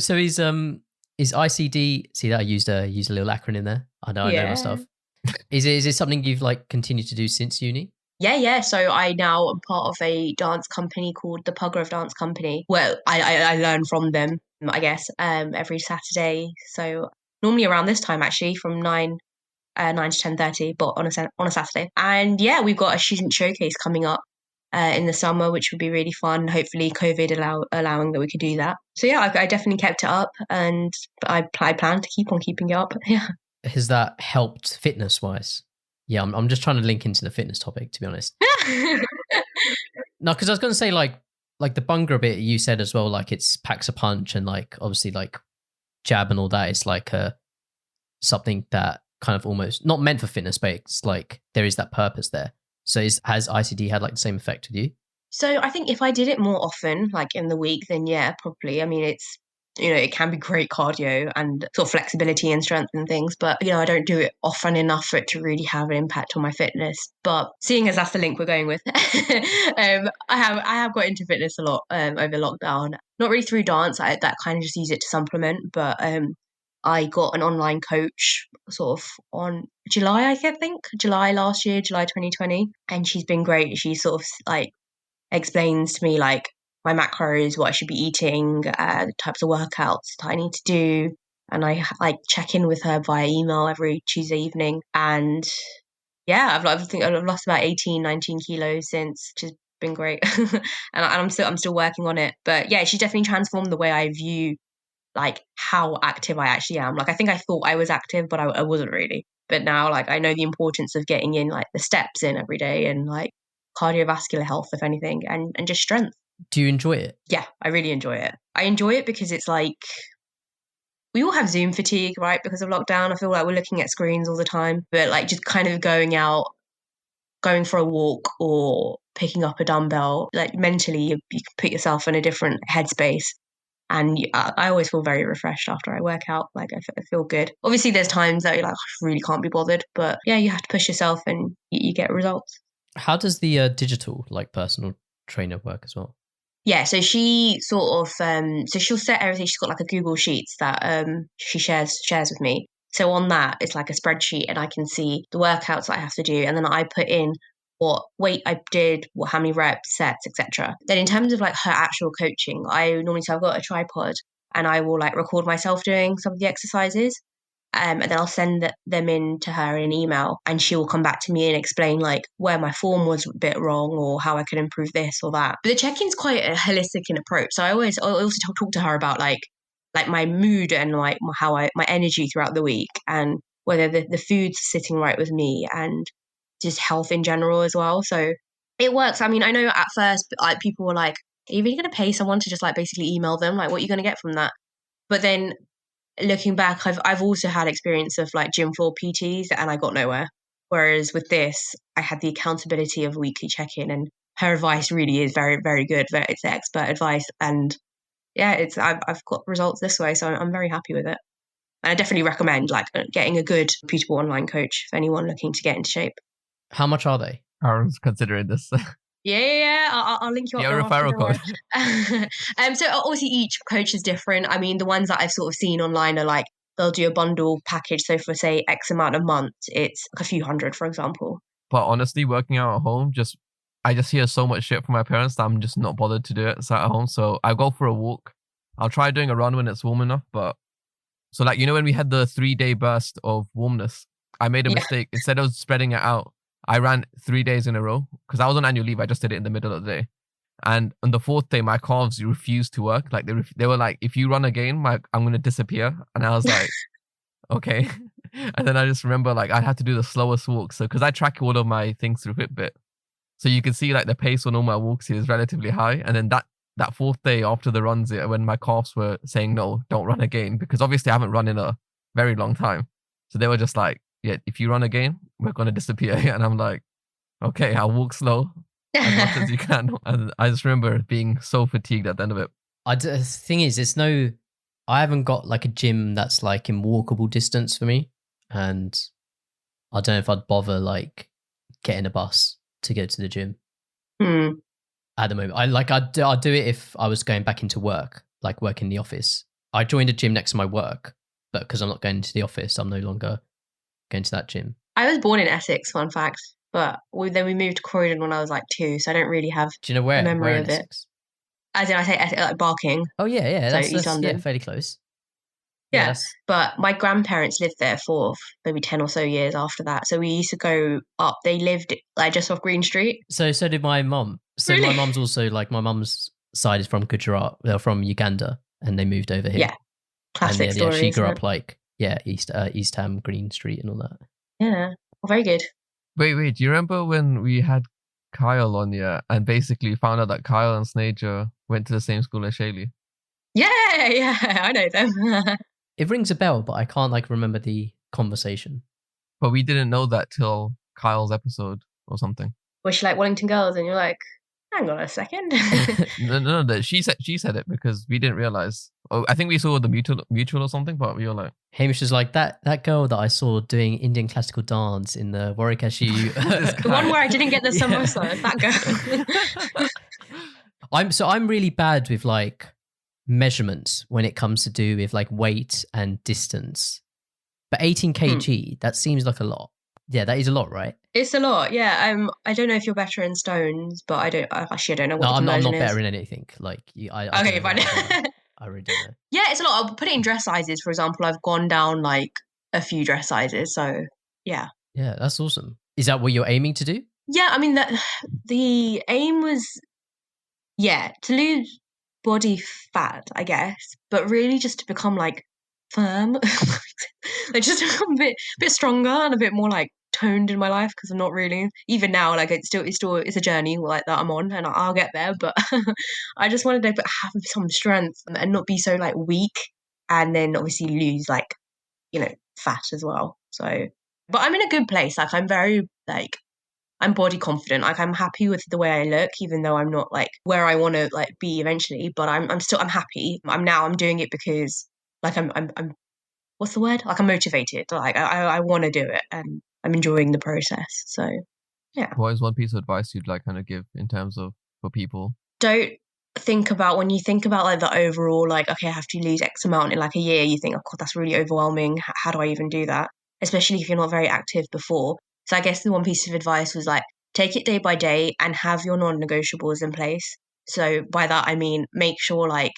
is ICD? See that I used a little acronym there. I know my stuff. Is it something you've like continued to do since uni? Yeah. So I now am part of a dance company called the Puggrove Dance Company. Well, I learn from them, I guess, every Saturday. So normally around this time, actually, from 9 to 10:30, but on a Saturday. And yeah, we've got a student showcase coming up in the summer, which would be really fun. Hopefully COVID allowing that we could do that. So yeah, I definitely kept it up and I plan to keep on keeping it up. Yeah. Has that helped fitness wise? Yeah, I'm just trying to link into the fitness topic, to be honest. No, because I was going to say like the Bhangra bit you said as well, like it's packs a punch and like obviously like jab and all that is like something that kind of almost not meant for fitness, but it's like there is that purpose there. So has ICD had like the same effect with you? So I think if I did it more often, like in the week, then yeah, probably. I mean, it can be great cardio and sort of flexibility and strength and things, but I don't do it often enough for it to really have an impact on my fitness. But seeing as that's the link we're going with, I have got into fitness a lot over lockdown. Not really through dance, that kind of just use it to supplement, but I got an online coach sort of on July last year, July 2020, and she's been great. She sort of like explains to me like my macros, what I should be eating, the types of workouts that I need to do. And I like check in with her via email every Tuesday evening. And yeah, I think I've lost about 18, 19 kilos since, which has been great. and I'm still working on it. But yeah, she's definitely transformed the way I view like how active I actually am. Like I think I thought I was active, but I wasn't really. But now like I know the importance of getting in like the steps in every day and like cardiovascular health, if anything, and just strength. Do you enjoy it? Yeah, I really enjoy it. I enjoy it because it's like we all have Zoom fatigue, right? Because of lockdown. I feel like we're looking at screens all the time, but like just kind of going out, going for a walk or picking up a dumbbell, like mentally you can put yourself in a different headspace. And I always feel very refreshed after I work out. Like I feel good. Obviously, there's times that you're like, I really can't be bothered. But yeah, you have to push yourself and you get results. How does the digital like personal trainer work as well? Yeah, so she sort of, so she'll set everything. She's got like a Google Sheets that she shares with me. So on that, it's like a spreadsheet and I can see the workouts that I have to do. And then I put in what weight I did, how many reps, sets, etc. Then in terms of like her actual coaching, I normally say I've got a tripod and I will like record myself doing some of the exercises. And then I'll send them in to her in an email and she will come back to me and explain like where my form was a bit wrong or how I could improve this or that. But the check-in's quite a holistic in approach. So I also talk to her about like my mood and like my energy throughout the week and whether the food's sitting right with me and just health in general as well. So it works. I mean, I know at first like people were like, are you really going to pay someone to just like basically email them? Like, what are you going to get from that? But then looking back, I've also had experience of like gym floor PTs and I got nowhere. Whereas with this, I had the accountability of weekly check-in and her advice really is very, very good. It's expert advice. And yeah, I've got results this way. So I'm very happy with it. And I definitely recommend like getting a good, reputable online coach for anyone looking to get into shape. How much are they? Aaron's considering this. Yeah. I'll link you up. Your referral code. So obviously each coach is different. I mean, the ones that I've sort of seen online are like they'll do a bundle package. So for say X amount a month, it's like a few hundred, for example. But honestly, working out at home, I just hear so much shit from my parents that I'm just not bothered to do it. So at home, so I go for a walk. I'll try doing a run when it's warm enough. But so like when we had the 3-day burst of warmness, I made a mistake. Instead of spreading it out, I ran 3 days in a row because I was on annual leave. I just did it in the middle of the day. And on the 4th day, my calves refused to work. Like they were like, if you run again, I'm going to disappear. And I was like, okay. And then I just remember like I had to do the slowest walk. So because I track all of my things through Fitbit. So you can see like the pace on all my walks is relatively high. And then that 4th day after the runs, when my calves were saying, no, don't run again. Because obviously I haven't run in a very long time. So they were just like, yeah, if you run again, we're going to disappear. And I'm like, okay, I'll walk slow as much as you can. And I just remember being so fatigued at the end of it. The thing is, I haven't got like a gym that's like in walkable distance for me. And I don't know if I'd bother like getting a bus to go to the gym at the moment. I'd do it if I was going back into work, like work in the office. I joined a gym next to my work, but because I'm not going to the office, I'm no longer going to that gym. I was born in Essex, fun fact, but then we moved to Croydon when I was like 2, so I don't really have Do you know where, a memory where of Essex? It. As in, I say Essex, like Barking. Oh yeah, so that's East London. fairly close. Yeah, but my grandparents lived there for maybe 10 or so years after that. So we used to go up. They lived like just off Green Street. So did my mum. So really? My mum's also like, my mum's side is from Gujarat. They're from Uganda and they moved over here. Yeah, classic story. She grew up like, East Ham, Green Street and all that. Yeah, well, very good. Wait, do you remember when we had Kyle on here and basically found out that Kyle and Snager went to the same school as Shaili? Yeah, I know them. It rings a bell, but I can't like remember the conversation. But we didn't know that till Kyle's episode or something. Was she like Wellington Girls? And you're like, Hang on a second. No. She said it because we didn't realize. Oh, I think we saw the mutual or something, but we were like, Hamish is like that girl that I saw doing Indian classical dance in the Warwickshire. The one where I didn't get the samosa. That girl. I'm really bad with like measurements when it comes to do with like weight and distance. But 18 kg, that seems like a lot. Yeah, that is a lot, right? It's a lot, yeah. I don't know if you're better in stones, but I don't know what the I'm conversion not is. better in anything. Like, Okay, fine. I really don't know. Yeah, it's a lot. I'll put it in dress sizes, for example. I've gone down like a few dress sizes, so yeah. Yeah, that's awesome. Is that what you're aiming to do? Yeah, I mean the aim was to lose body fat, I guess, but really just to become like firm, like just to become a bit stronger and a bit more like toned in my life, because I'm not really, even now, like it's a journey like that I'm on, and I'll get there, but I just wanted to have some strength and not be so like weak, and then obviously lose like fat as well. So, but I'm in a good place. Like I'm very like I'm body confident. Like I'm happy with the way I look, even though I'm not like where I want to like be eventually. But I'm happy. I'm doing it because like I'm what's the word? Like I'm motivated. Like I want to do it, and I'm enjoying the process. So yeah. what is one piece of advice you'd like kind of give in terms of for people? Don't think about, when you think about like the overall, like, okay, I have to lose X amount in like a year, you think, oh God, that's really overwhelming. How do I even do that? Especially if you're not very active before. So I guess the one piece of advice was like, take it day by day and have your non-negotiables in place. So by that, I mean, make sure like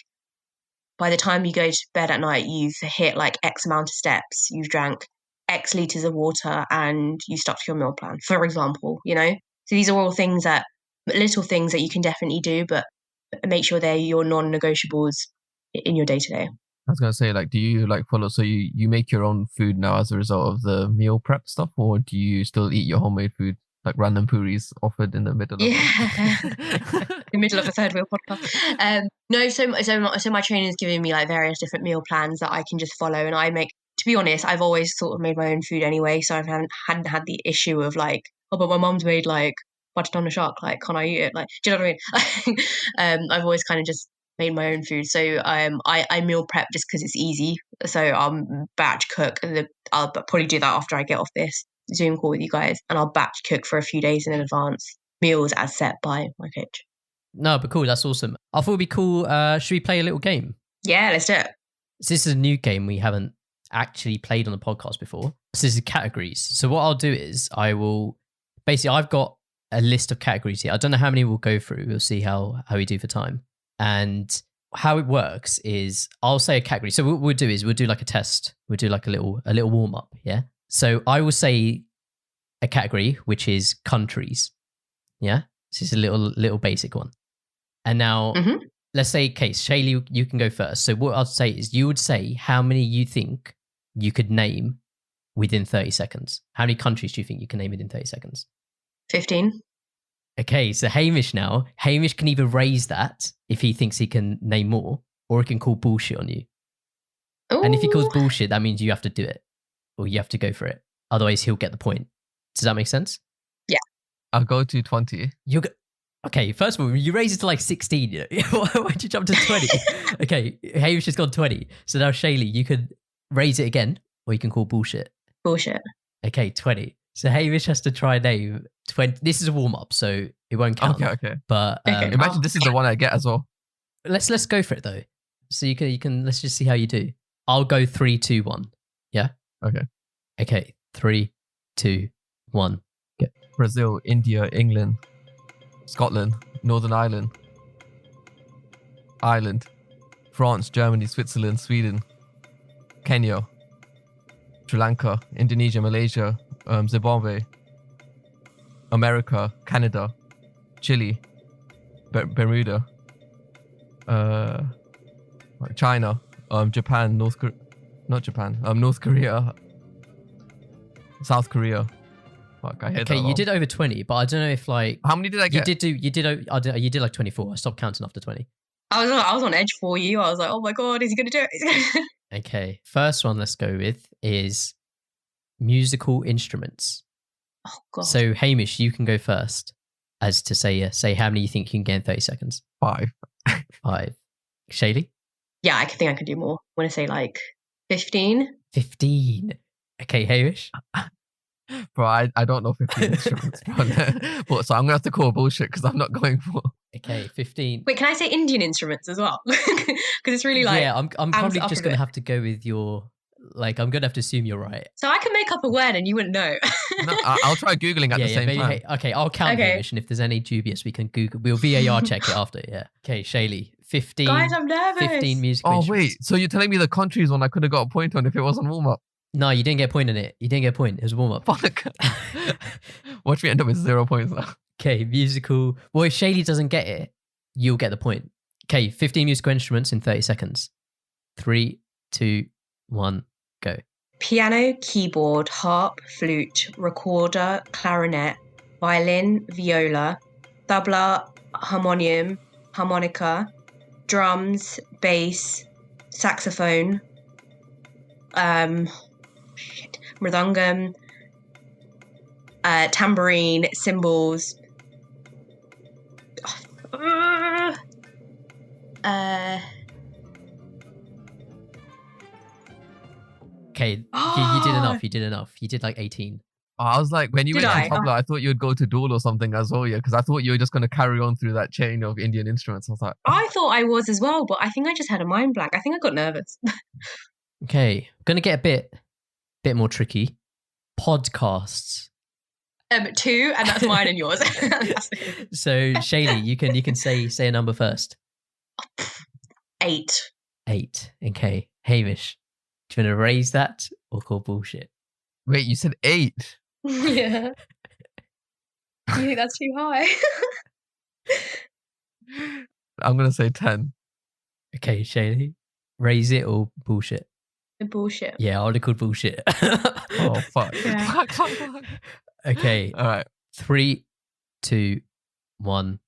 by the time you go to bed at night, you've hit like X amount of steps, you've drank X liters of water, and you stuck to your meal plan, for example, So these are all little things that you can definitely do, but make sure they're your non-negotiables in your day-to-day. I was gonna say, like, do you like follow? So you make your own food now as a result of the meal prep stuff, or do you still eat your homemade food, like random puris offered in the middle of the middle of a third wheel podcast? No, so my trainer is giving me like various different meal plans that I can just follow, and I make. To be honest, I've always sort of made my own food anyway, so I hadn't had the issue of like, oh, but my mum's made like butter on a shark, like, can I eat it? Like, do you know what I mean? I've always kind of just made my own food, so I meal prep just because it's easy. So batch cook, and I'll probably do that after I get off this Zoom call with you guys, and I'll batch cook for a few days in advance, meals as set by my coach. No, but cool, that's awesome. I thought it'd be cool. Should we play a little game? Yeah, let's do it. So this is a new game we haven't actually played on the podcast before. So this is categories. So what I'll do is I've got a list of categories here. I don't know how many we'll go through. We'll see how we do for time. And how it works is I'll say a category. So what we'll do is we'll do like a test. We'll do like a little warm up. Yeah. So I will say a category, which is countries. Yeah. This is a little basic one. And now let's say case, Shaili, you can go first. So what I'll say is you would say how many you think you could name within 30 seconds. How many countries do you think you can name within 30 seconds? 15. Okay, so Hamish now. Hamish can either raise that if he thinks he can name more, or he can call bullshit on you. Ooh. And if he calls bullshit, that means you have to do it, or you have to go for it. Otherwise, he'll get the point. Does that make sense? Yeah. I'll go to 20. Okay, first of all, you raise it to like 16. You know? Why'd you jump to 20? Okay, Hamish has gone 20. So now, Shaili, you can raise it again, or you can call bullshit. Bullshit. Okay, 20. So Hamish has to try and name 20. This is a warm up, so it won't count. Okay. But imagine this is the one I get as well. Let's go for it though. So you can let's just see how you do. I'll go 3, 2, 1. Yeah. Okay. 3, 2, 1. Get Brazil, India, England, Scotland, Northern Ireland, France, Germany, Switzerland, Sweden, Kenya, Sri Lanka, Indonesia, Malaysia, Zimbabwe, America, Canada, Chile, Bermuda, China, Japan, North Korea, South Korea. Fuck, I hit that. Okay, you did over 20, but I don't know if like how many did I get? You did like 24. I stopped counting after 20. I was on edge for you. I was like, oh my God, is he gonna do it? Okay, first one let's go with is musical instruments. Oh God. So Hamish, you can go first. as to say how many you think you can get in 30 seconds. 5. 5. Shaili? Yeah, I think I could do more. I want to say like 15. 15. Okay, Hamish? Bro, I don't know 15 instruments, bro. But, so I'm going to have to call bullshit because I'm not going for... Okay, 15. Wait, can I say Indian instruments as well? Because it's really like... Yeah, I'm probably up just a going to bit. have to go with your... Like, I'm going to have to assume you're right. So I can make up a word and you wouldn't know. No, I'll try Googling at the same time. Okay, I'll count Okay. Hamish, and if there's any dubious, we can Google. We'll VAR check it after, yeah. Okay, Shaili, 15. Guys, I'm nervous. 15 musical Oh, instruments. wait. So you're telling me the countries one I could have got a point on if it wasn't warm-up? No, you didn't get a point in it. You didn't get a point. It was a warm-up. Fuck. Watch me end up with 0 points now. Okay, musical. Well, if Shaili doesn't get it, you'll get the point. Okay, 15 musical instruments in 30 seconds. 3, 2, 1, go. Piano, keyboard, harp, flute, recorder, clarinet, violin, viola, tabla, harmonium, harmonica, drums, bass, saxophone, mridangam, tambourine, cymbals, Okay, you did enough. You did enough. You did like 18. Oh, I was like, when you Did went I? to tabla, I thought you'd go to dual or something as well, yeah, because I thought you were just going to carry on through that chain of Indian instruments. I was like, I thought I was as well, but I think I just had a mind blank. I think I got nervous. Okay, going to get a bit more tricky. Podcasts. 2, and that's mine and yours. So Shaili, you can say a number first. 8. 8. Okay, Hamish, do you want to raise that or call bullshit? wait, you said 8? Yeah. You think that's too high? I'm going to say 10. Okay, Shaili, raise it or bullshit? Bullshit. Yeah, I would have called bullshit. Oh, fuck. Yeah. Fuck. Okay, All right. 3, 2, 1,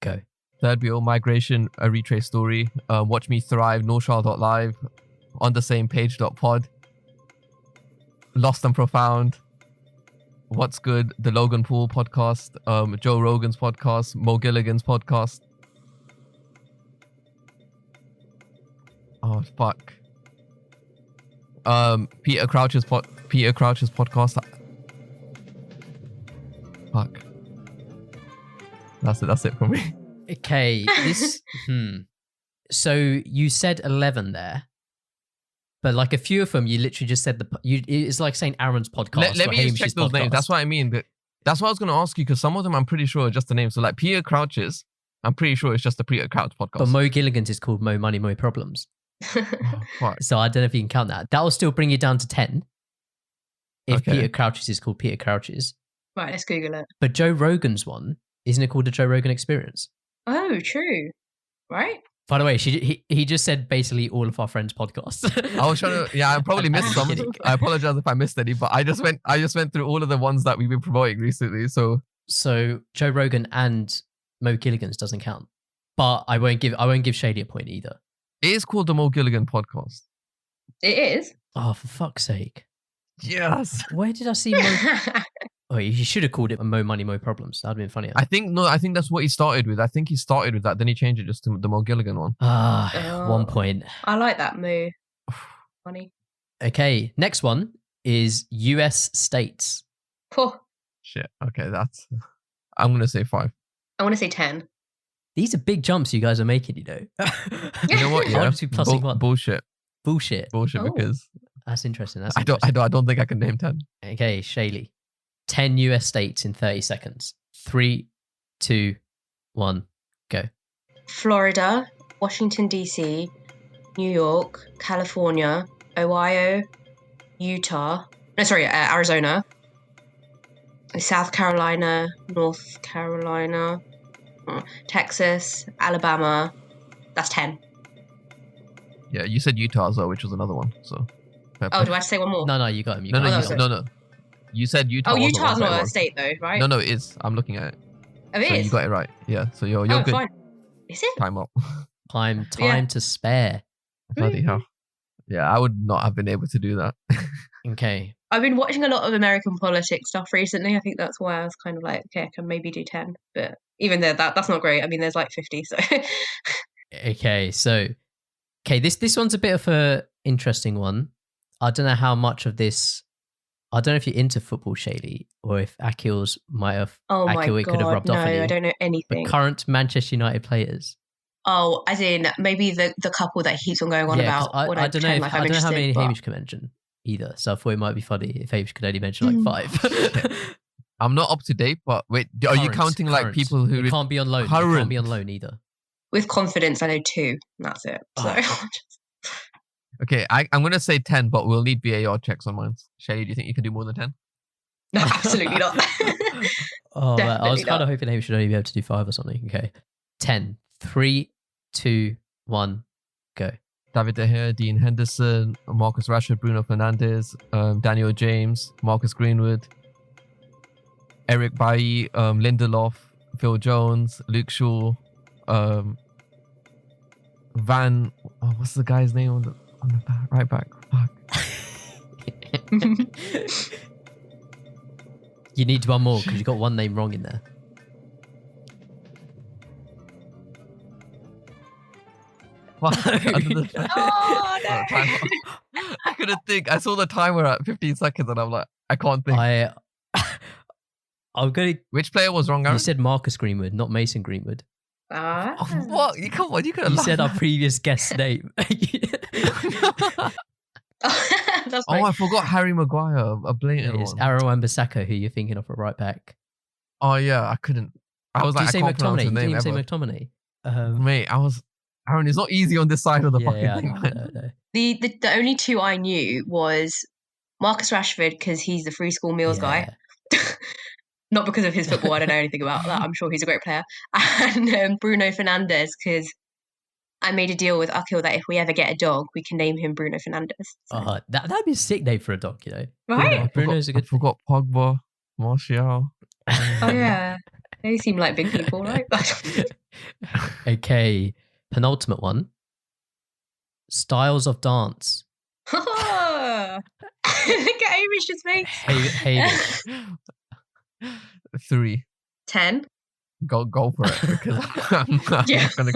go. Third Wheel, Migration, A Retraced Story, Watch Me Thrive, NoShal.live, On the Same Page.pod, Lost and Profound, What's Good, The Logan Paul Podcast, Joe Rogan's podcast, Mo Gilligan's podcast. Oh, fuck. Peter Crouch's podcast. Fuck. That's it for me. Okay, this. So you said 11 there, but like a few of them, you literally just said it's like saying Aaron's podcast. Let or me just Hamish's check those names. podcast. That's what I mean. That's what I was going to ask you, because some of them I'm pretty sure are just the name. So like Peter Crouch's, I'm pretty sure it's just the Peter Crouch podcast. But Mo Gilligan's is called Mo Money, Mo Problems. Oh, fuck. So I don't know if you can count that. That will still bring you down to 10. If Okay. Peter Crouch's is called Peter Crouch's. Right, let's Google it. But Joe Rogan's one, isn't it called the Joe Rogan Experience? Oh, true. Right? By the way, he just said basically all of our friends' podcasts. I was trying to, I probably missed some. kidding. I apologize if I missed any, but I just went through all of the ones that we've been promoting recently. So Joe Rogan and Mo Gilligan's doesn't count. But I won't give Shaili a point either. it is called the Mo Gilligan podcast. It is. Oh, for fuck's sake. Yes. Where did I see Mo? Oh, you should have called it Mo Money, Mo Problems. That'd been funnier. I think that's what he started with. I think he started with that. Then he changed it just to the Mo Gilligan one. Oh. 1 point. I like that move. Funny. Okay, next one is US states. Oh, Shit. Okay, I'm going to say 5. I want to say 10. These are big jumps you guys are making, you know. You know what? I Yeah. want to be plussing one. Bullshit. Bullshit. Oh. Because That's interesting. I don't think I can name 10. Okay, Shaili. 10 US states in 30 seconds. 3, 2, 1, go. Florida, Washington, D.C., New York, California, Ohio, Utah. No, sorry, Arizona. South Carolina, North Carolina, Texas, Alabama. That's 10. Yeah, you said Utah as well, which was another one. So. fair Oh, play. do I have to say one more? No, you got him. No, got him. no. You said Utah. Oh, wasn't Utah's one, not but it a was. state though, right? No, it is. I'm looking at it. Oh, it So is. you got it right. Yeah. So you're Oh, good. fine. Is it? Time up. Time Yeah. to spare. Bloody hell. Yeah, I would not have been able to do that. Okay. I've been watching a lot of American politics stuff recently. I think that's why I was kind of like, okay, I can maybe do 10. But even though that's not great. I mean, there's like 50, so. Okay, so this one's a bit of a interesting one. I don't know how much of this. I don't know if you're into football, Shaili, or if Akil's might have. Oh my Akil, it could have God, rubbed off on you. I don't know anything. But current Manchester United players. Oh, as in maybe the couple that keeps on going on about. I don't know. I don't know how many Hamish can mention either. So I thought it might be funny if Hamish could only mention like 5. I'm not up to date, but wait, are you counting like people who it can't be on loan? It can't be on loan either. With confidence, I know 2. And that's it. So. Okay, I'm going to say 10, but we'll need VAR checks on mine. Shaili, do you think you can do more than 10? No, absolutely not. Man, I was kind of hoping Hamish should only be able to do 5 or something. Okay. 10. 3, 2, 1, go. David De Gea, Dean Henderson, Marcus Rashford, Bruno Fernandes, Daniel James, Marcus Greenwood, Eric Bailly, Lindelof, Phil Jones, Luke Shaw, what's the guy's name on the back, right back? Fuck. You need one more because you got one name wrong in there. Oh, no. I couldn't think. I saw the timer at 15 seconds and I'm like, I can't think. I'm gonna. Which player was wrong, Aaron? You said Marcus Greenwood, not Mason Greenwood. What? Come on, you could have. You said our previous guest's name. I forgot Harry Maguire. A blatant one. It's Aaron Wan-Bissaka, who you're thinking of at right back. Oh yeah, I couldn't. I was like, I can't pronounce his name ever. Say McTominay. Mate, Aaron, it's not easy on this side of the fucking thing. No. The only 2 I knew was Marcus Rashford because he's the free school meals guy. Not because of his football. I don't know anything about that. I'm sure he's a great player. And Bruno Fernandes because I made a deal with Akil that if we ever get a dog, we can name him Bruno Fernandes. So. That'd be a sick name for a dog, you know. Right? Bruno's a good. I forgot Pogba, Martial. Oh yeah, they seem like big people, right? Okay, penultimate one. Styles of dance. Look at Hamish's face. Hamish. 3. 10. Go for it because I'm not gonna.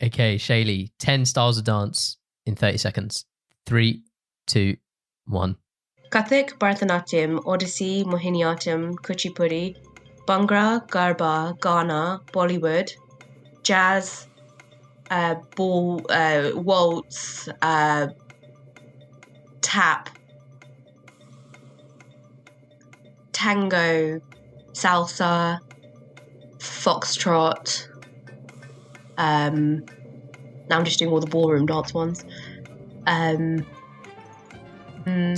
Okay, Shaili. 10 styles of dance in 30 seconds. 3, 2, 1. Kathak, Bharatanatyam, Odissi, Mohiniyattam, Kuchipudi, Bhangra, Garba, Ghana, Bollywood, Jazz, waltz, tap, tango, salsa, foxtrot. Now I'm just doing all the ballroom dance ones. Time's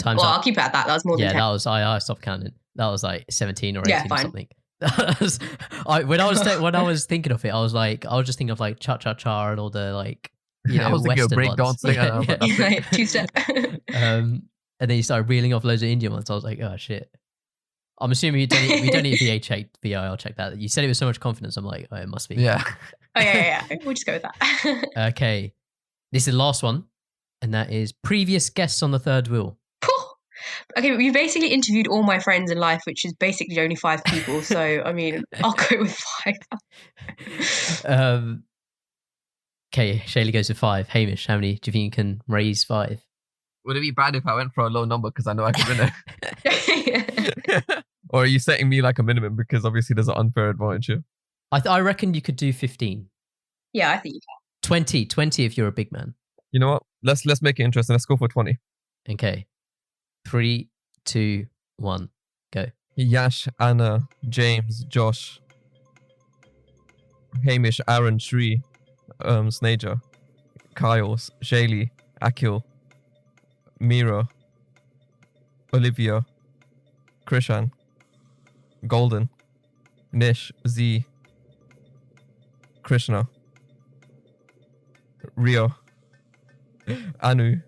up. I'll keep it at that. That was more than 10. That was I stopped counting. That was like 17 or 18 or something. When I was thinking of it, I was just thinking of like cha cha cha and all the like I was thinking of break dancing. Like, 2-step. And then you started reeling off loads of Indian ones. I was like, oh shit. I'm assuming we don't need VAR check that. You said it with so much confidence. I'm like, oh, it must be. Yeah. Oh yeah. We'll just go with that. Okay, this is the last one, and that is previous guests on the third wheel. Okay, we basically interviewed all my friends in life, which is basically only 5 people. So, I mean, I'll go with 5. Okay, Shaili goes with 5. Hamish, how many do you think you can raise 5? Would it be bad if I went for a low number because I know I can win it? Or are you setting me like a minimum because obviously there's an unfair advantage here? I reckon you could do 15. Yeah, I think you can. 20 if you're a big man. You know what? Let's make it interesting. Let's go for 20. Okay. 3, 2, 1, go. Yash, Anna, James, Josh, Hamish, Aaron, Shri, Snaja, Kyle, Shaili, Akil, Mira, Olivia, Krishan, Golden, Nish, Z, Krishna, Rio, Anu.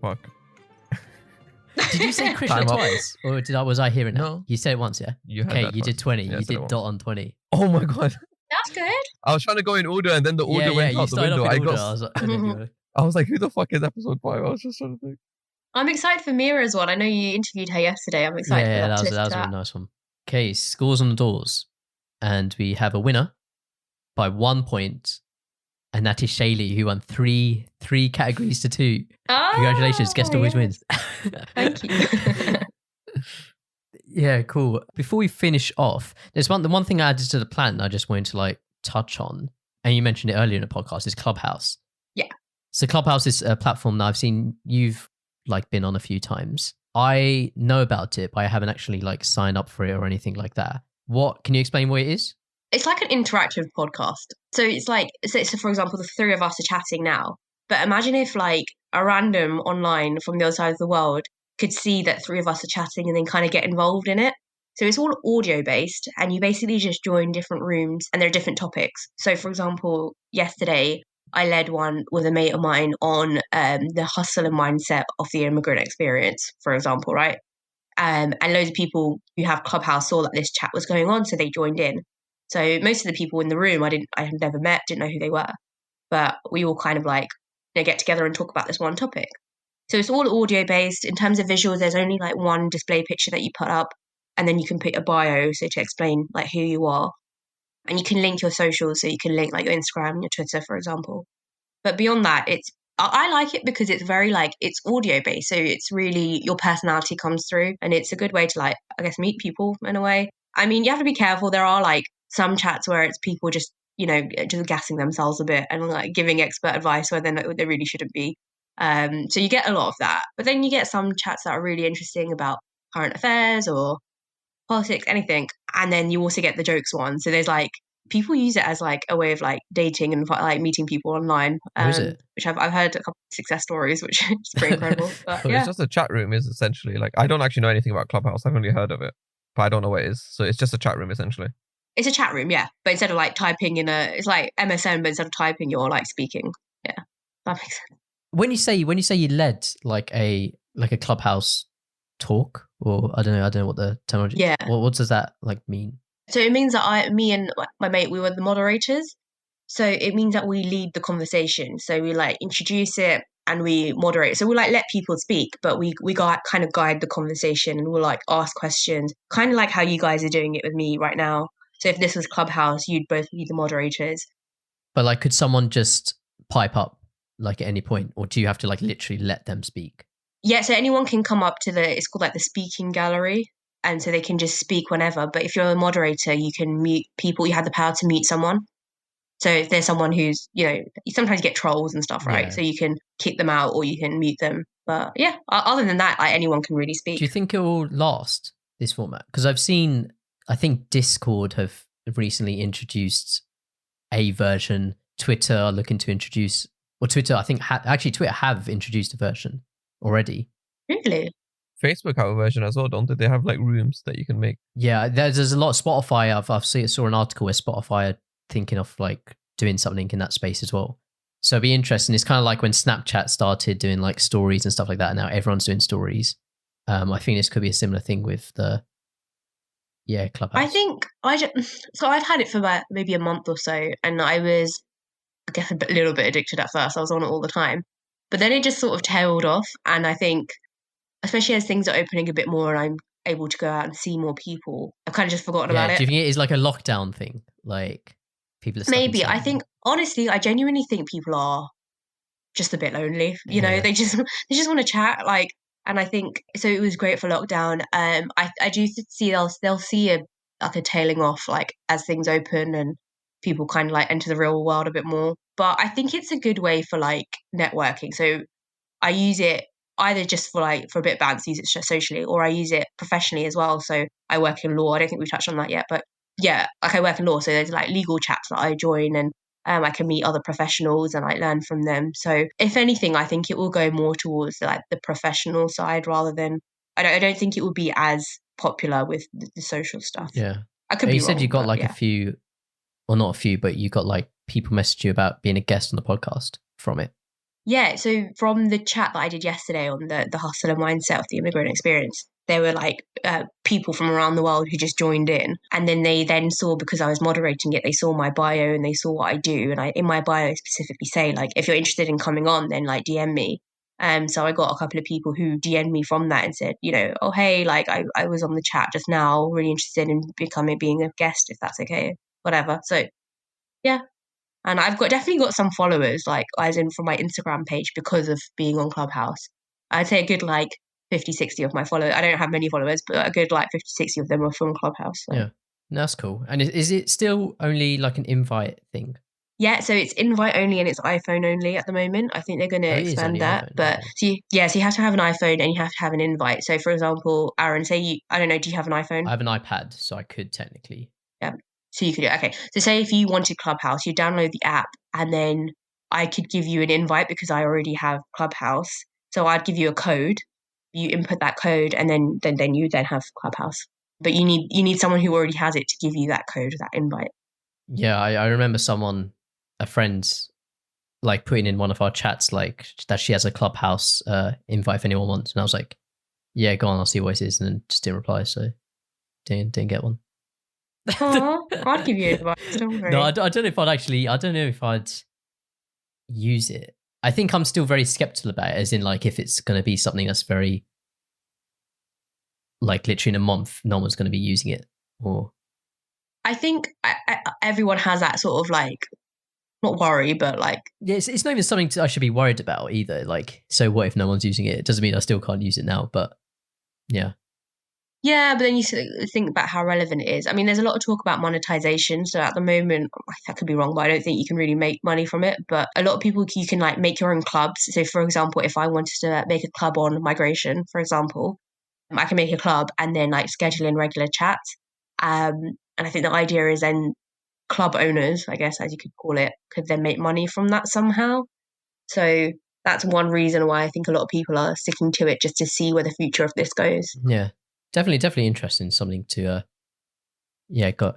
Fuck. Did you say Krishna twice? Or was I hearing it? No. You said it once, yeah? You okay, you twice. did 20. Yeah, you did dot on 20. Oh my god. That's good. I was trying to go in order and then the order went out the window. I was like, I don't know if you wanna... I was like, who the fuck is episode 5? I was just trying to think. I'm excited for Mira's one. I know you interviewed her yesterday. I'm excited for Yeah, that that to was listen to a really that. nice one. Okay, scores on the doors. And we have a winner by 1 point. And that is Shaili, who won three categories to 2. Congratulations, guest always wins. Thank you. Yeah, cool. Before we finish off, there's the one thing I added to the plan I just wanted to like touch on, and you mentioned it earlier in the podcast, is Clubhouse. Yeah. So Clubhouse is a platform that I've seen you've like been on a few times. I know about it, but I haven't actually like signed up for it or anything like that. What can you explain what it is? It's like an interactive podcast. So it's like, so for example, the 3 of us are chatting now. But imagine if like a random online from the other side of the world could see that 3 of us are chatting and then kind of get involved in it. So it's all audio based, and you basically just join different rooms and there are different topics. So for example, yesterday I led one with a mate of mine on the hustle and mindset of the immigrant experience, for example, right? And loads of people who have Clubhouse saw that this chat was going on, so they joined in. So most of the people in the room I had never met, didn't know who they were, but we all kind of like get together and talk about this one topic. So it's all audio based. In terms of visuals, there's only like one display picture that you put up, and then you can put a bio, so to explain like who you are, and you can link your socials, so you can link like your Instagram, your Twitter, for example. But beyond that, I like it because it's very like it's audio based, so it's really your personality comes through, and it's a good way to like I guess meet people in a way. I mean, you have to be careful. There are like some chats where it's people just just gassing themselves a bit and like giving expert advice where they really shouldn't be. So you get a lot of that, but then you get some chats that are really interesting about current affairs or politics, anything, and then you also get the jokes one. So there's like people use it as like a way of like dating and like meeting people online. Is it? Which I've heard a couple of success stories, which is pretty incredible. But So yeah, it's just a chat room, is essentially like I don't actually know anything about Clubhouse. I've only heard of it, but I don't know what it is. So it's just a chat room essentially. it's a chat room, yeah. But instead of like typing it's like MSN, but instead of typing, you're like speaking. Yeah, that makes sense. When you say you led like a Clubhouse talk, or I don't know what the terminology. Yeah. What does that like mean? So it means that me and my mate, we were the moderators. So it means that we lead the conversation. So we like introduce it and we moderate. So we like let people speak, but we kind of guide the conversation, and we'll like ask questions, kind of like how you guys are doing it with me right now. So if this was Clubhouse, you'd both be the moderators. But like, could someone just pipe up like at any point, or do you have to like literally let them speak? Yeah, so anyone can come up to it's called like the speaking gallery. And so they can just speak whenever. But if you're a moderator, you can mute people. You have the power to mute someone. So if there's someone who's, you sometimes get trolls and stuff, right? Yeah. So you can kick them out or you can mute them. But yeah, other than that, like anyone can really speak. Do you think it will last, this format? Because I think Discord have recently introduced a version. Twitter are looking to introduce, or Twitter, I think, Twitter have introduced a version already. Really? Facebook have a version as well, don't they? They have like rooms that you can make. Yeah, there's a lot of Spotify. I saw an article where Spotify are thinking of like doing something in that space as well. So it'd be interesting. It's kind of like when Snapchat started doing like stories and stuff like that. And now everyone's doing stories. I think this could be a similar thing with the Clubhouse. I think so I'd had it for about maybe a month or so, and I was, I guess, a little bit addicted at first. I was on it all the time, but then it just sort of tailed off. And I think, especially as things are opening a bit more and I'm able to go out and see more people, I've kind of just forgotten about it. Do you think it is like a lockdown thing? Like people are stuck Maybe. inside? I think, honestly, I genuinely think people are just a bit lonely. They just want to chat. Like, and I think so. It was great for lockdown. I do see they'll see a tailing off like as things open and people kind of like enter the real world a bit more. But I think it's a good way for like networking. So I use it either just for a bit of bounce, use it socially, or I use it professionally as well. So I work in law. I don't think we've touched on that yet, but yeah, like I work in law. So there's like legal chats that I join, and I can meet other professionals and I learn from them. So if anything, I think it will go more towards like the professional side rather than, I don't think it will be as popular with the social stuff. Yeah. I could be You wrong, said you got but like yeah. a few, well, not a few, but you got like people message you about being a guest on the podcast from it. Yeah, so from the chat that I did yesterday on the hustle and mindset of the immigrant experience, there were like people from around the world who just joined in, and then they then saw, because I was moderating it, they saw my bio and they saw what I do, and I in my bio specifically say like, if you're interested in coming on, then like DM me. So I got a couple of people who DM'd me from that and said, you know, oh hey, like I was on the chat just now, really interested in being a guest, if that's okay, whatever. So yeah. And I've definitely got some followers, like as in from my Instagram page, because of being on Clubhouse. I'd say a good like 50, 60 of my followers. I don't have many followers, but a good like 50, 60 of them are from Clubhouse. So. Yeah, that's cool. And is it still only like an invite thing? Yeah, so it's invite only and it's iPhone only at the moment. I think they're going to expand that. iPhone, but okay. so you have to have an iPhone and you have to have an invite. So for example, Aaron, I don't know, do you have an iPhone? I have an iPad, so I could technically. Yeah. So you could do it. Okay. So say if you wanted Clubhouse, you download the app and then I could give you an invite because I already have Clubhouse. So I'd give you a code. You input that code and then you have Clubhouse. But you need someone who already has it to give you that code, that invite. Yeah, I remember a friend, like putting in one of our chats like that she has a Clubhouse invite if anyone wants, and I was like, yeah, go on, I'll see what it is, and then just didn't reply, so didn't get one. I'd give you advice. Don't worry. No, I don't know if I'd use it. I think I'm still very skeptical about it, as in like if it's going to be something that's very like literally in a month, no one's going to be using it. Or I think everyone has that sort of like, not worry, but like, yeah, it's not even something I should be worried about either. Like, so what if no one's using it? It doesn't mean I still can't use it now, but yeah. Yeah, but then you think about how relevant it is. I mean, there's a lot of talk about monetization. So at the moment, I could be wrong, but I don't think you can really make money from it. But a lot of people, you can like make your own clubs. So for example, if I wanted to make a club on migration, for example, I can make a club and then like schedule in regular chats. And I think the idea is then club owners, I guess, as you could call it, could then make money from that somehow. So that's one reason why I think a lot of people are sticking to it, just to see where the future of this goes. Yeah. Definitely interesting, something to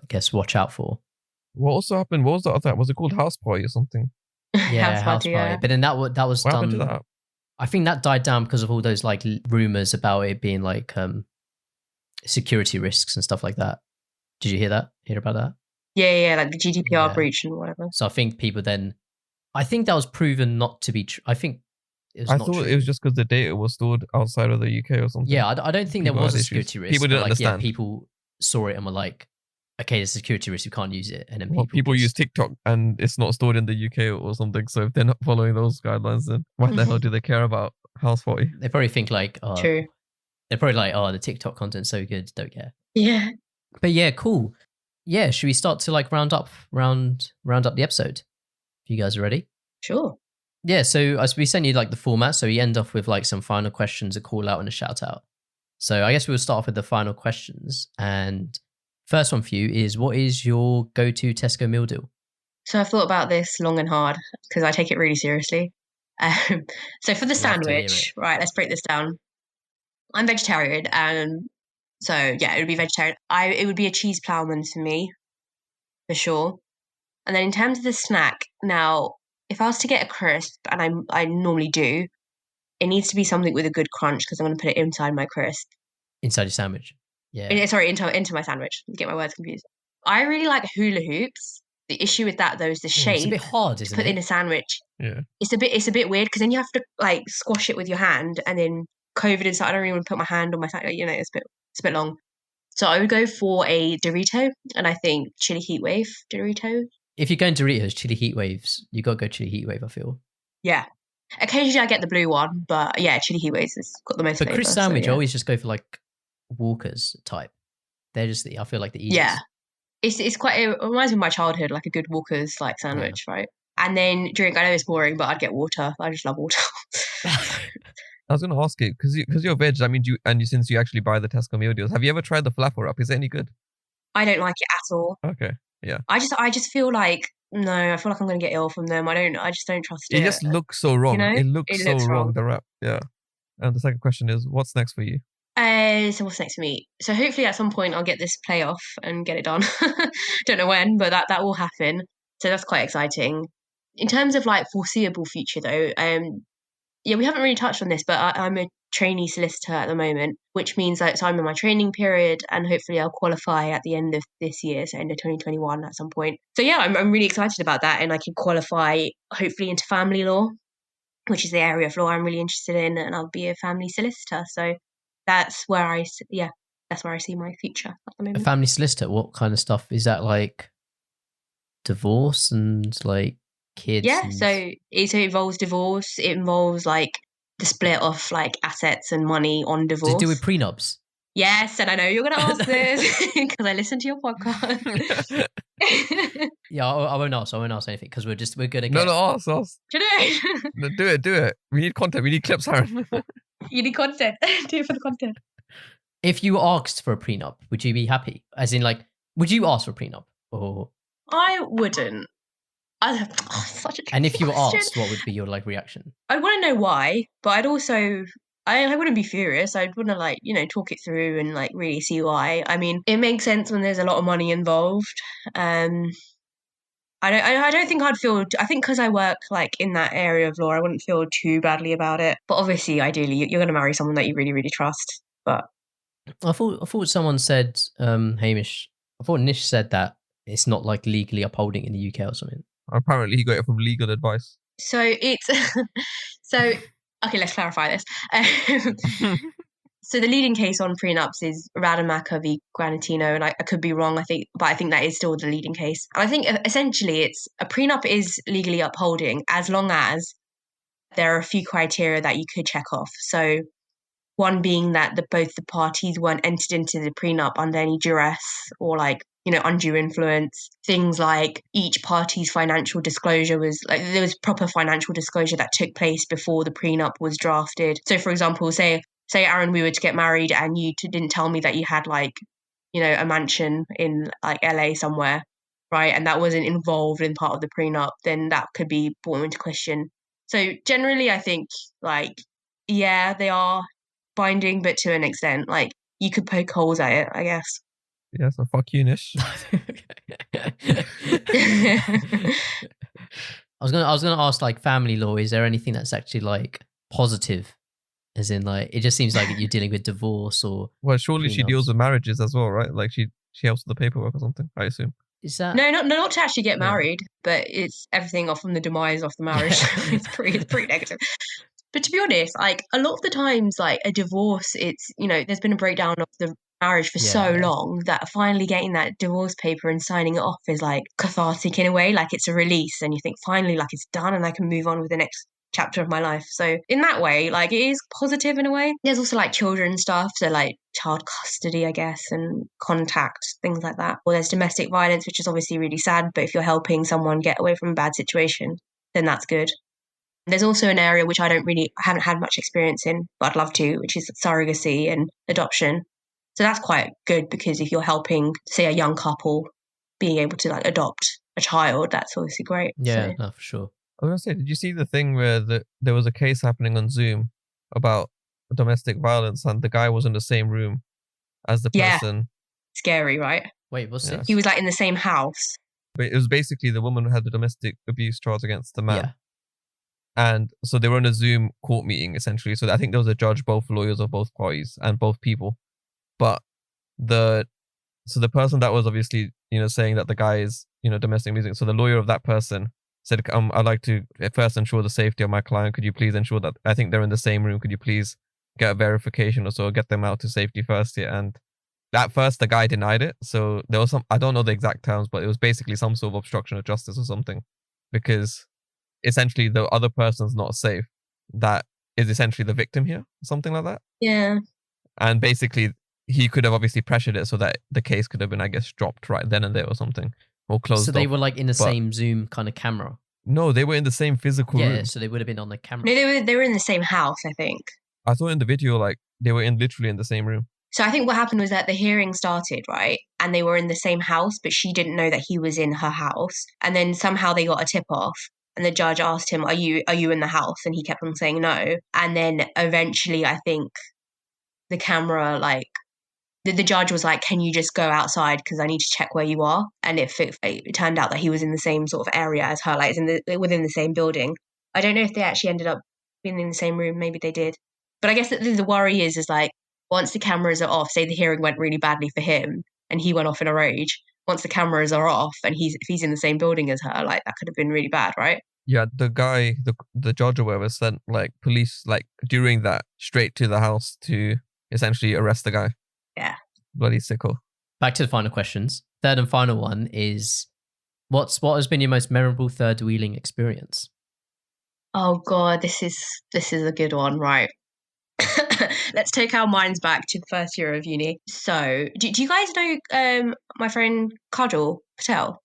guess watch out for. What also happened? What was the other? Was it called House Party or something? Yeah, House Party. Yeah. But then that was what done. Happened to that? I think that died down because of all those like rumors about it being like security risks and stuff like that. Did you hear about that? Yeah, like the GDPR breach and whatever. So I think I think that was proven not to be true. I think I thought it was just because the data was stored outside of the UK or something. Yeah, I don't think there was a security risk. People didn't understand. Yeah, people saw it and were like, okay, there's a security risk, you can't use it. And then people use TikTok and it's not stored in the UK or something. So if they're not following those guidelines, then why the hell do they care about House Party? They probably think like, true. They're probably like, the TikTok content's so good, don't care. Yeah. But yeah, cool. Yeah, should we start to like round up the episode? If you guys are ready? Sure. Yeah, so as we send you like the format, so we end off with like some final questions, a call out and a shout out. So I guess we'll start off with the final questions. And first one for you is, what is your go-to Tesco meal deal? So I've thought about this long and hard because I take it really seriously. So for the sandwich, right, let's break this down. I'm vegetarian, and so yeah, it would be vegetarian. It would be a cheese ploughman for me, for sure. And then in terms of the snack, now, if I was to get a crisp, and I normally do, it needs to be something with a good crunch because I'm going to put it inside my crisp. Inside your sandwich? Yeah. Sorry, into my sandwich. Get my words confused. I really like hula hoops. The issue with that though is the shape. It's a bit hard, isn't it? Put in a sandwich. Yeah. It's a bit weird because then you have to like squash it with your hand and then cove it inside. I don't really want to put my hand on my sandwich. You know, it's a bit long. So I would go for a Dorito, and I think chili heatwave Dorito. If you're going Doritos, chili heat waves, you got to go chili heat wave, I feel. Yeah. Occasionally I get the blue one, but yeah, chili heat waves has got the most flavor. But crisp sandwich, I always just go for like Walker's type. They're just I feel like the easiest. Yeah. It's quite, it reminds me of my childhood, like a good Walker's like sandwich, right? And then drink, I know it's boring, but I'd get water. I just love water. I was going to ask you, because you're veg, I mean, since you actually buy the Tesco meal deals, have you ever tried the falafel wrap? Is it any good? I don't like it at all. Okay. Yeah. I just feel like, no, I feel like I'm going to get ill from them. I just don't trust it. It just looks so wrong. You know? It looks so wrong, the wrap. Yeah. And the second question is, what's next for you? So what's next for me? So hopefully at some point I'll get this playoff and get it done. Don't know when, but that will happen. So that's quite exciting. In terms of like foreseeable future though, yeah, we haven't really touched on this, but I'm a trainee solicitor at the moment, which means that so I'm in my training period and hopefully I'll qualify at the end of this year, so end of 2021 at some point. So yeah, I'm really excited about that, and I can qualify hopefully into family law, which is the area of law I'm really interested in, and I'll be a family solicitor. So that's where I see my future at the A moment. family solicitor, what kind of stuff? Is that like divorce and like kids? Yeah, and... so it involves divorce. It involves like the split of like assets and money on divorce. Does it do with prenups? Yes, and I know you're going to ask this because I listened to your podcast. Yeah, I won't ask anything because we're going to get... No, ask. Do you know? No, do it. We need content. We need clips, Aaron. You need content. Do it for the content. If you asked for a prenup, would you be happy? As in, like, would you ask for a prenup? Or... I wouldn't. Such a tricky And if you were question. asked, what would be your like reaction? I'd want to know why, but I'd also... I wouldn't be furious. I'd want to like, talk it through and like really see why. I mean, it makes sense when there's a lot of money involved. I don't think I'd feel... I think because I work like in that area of law, I wouldn't feel too badly about it. But obviously, ideally, you're going to marry someone that you really, really trust. But I thought someone said, Hamish, I thought Nish said that it's not like legally upholding in the UK or something. Apparently, he got it from legal advice. So it's... Okay, let's clarify this. So the leading case on prenups is Rademacher v. Granatino, and I could be wrong, but I think that is still the leading case. And I think essentially it's a prenup is legally upholding as long as there are a few criteria that you could check off. So one being that both the parties weren't entered into the prenup under any duress or like, undue influence. Things like each party's financial disclosure was like there was proper financial disclosure that took place before the prenup was drafted. So for example, say Aaron, we were to get married and you didn't tell me that you had like, a mansion in like LA somewhere, right? And that wasn't involved in part of the prenup, then that could be brought into question. So generally I think like, yeah, they are binding, but to an extent, like you could poke holes at it, I guess. Yeah, so fuck you, Nish. I was gonna ask, like, family law, is there anything that's actually like positive? As in, like, it just seems like you're dealing with divorce or... Well, surely she prenups. deals with marriages as well, right? Like she helps with the paperwork or something, I assume. Is that... No, not to actually get married, but it's everything off from the demise of the marriage. It's pretty negative. But to be honest, like a lot of the times, like a divorce, it's, there's been a breakdown of the marriage for so long that finally getting that divorce paper and signing it off is like cathartic in a way, like it's a release and you think finally like it's done and I can move on with the next chapter of my life. So in that way, like it is positive in a way. There's also like children stuff, so like child custody, I guess, and contact, things like that. Or there's domestic violence, which is obviously really sad, but if you're helping someone get away from a bad situation, then that's good. There's also an area which I haven't had much experience in, but I'd love to, which is surrogacy and adoption. So that's quite good because if you're helping, say, a young couple being able to like adopt a child, that's obviously great. Yeah, so. no, for sure. I was going to say, did you see the thing where there was a case happening on Zoom about domestic violence and the guy was in the same room as the person? Yeah. Scary, right? Wait, what's this? He was like in the same house. But it was basically the woman who had the domestic abuse charge against the man. Yeah. And so they were in a Zoom court meeting, essentially. So I think there was a judge, both lawyers of both parties and both people. But the person that was obviously, saying that the guy is, domestic abusing. So the lawyer of that person said, I'd like to first ensure the safety of my client. Could you please ensure that I think they're in the same room? Could you please get a verification or so, get them out to safety first? Yeah. And at first the guy denied it. So there was I don't know the exact terms, but it was basically some sort of obstruction of justice or something, because essentially the other person's not safe. That is essentially the victim here, something like that. Yeah. And basically he could have obviously pressured it so that the case could have been, I guess, dropped right then and there or something, or closed. So they were like in the same Zoom kind of camera. No, they were in the same physical room. Yeah, so they would have been on the camera. No, they were in the same house, I think. I saw in the video like they were literally in the same room. So I think what happened was that the hearing started, right? And they were in the same house, but she didn't know that he was in her house. And then somehow they got a tip off. And the judge asked him, are you in the house? And he kept on saying no. And then eventually I think the camera, like, the judge was like, can you just go outside? Because I need to check where you are. And it turned out that he was in the same sort of area as her, like within the same building. I don't know if they actually ended up being in the same room. Maybe they did. But I guess the worry is like, once the cameras are off, say the hearing went really badly for him and he went off in a rage, once the cameras are off and if he's in the same building as her, like that could have been really bad, right? Yeah, the guy, the judge or whatever, sent like police like during that straight to the house to essentially arrest the guy. Yeah. Bloody sicko. Back to the final questions. Third and final one is, what has been your most memorable third wheeling experience? Oh God, this is a good one, right? Let's take our minds back to the first year of uni. So, do you guys know my friend Kajal Patel?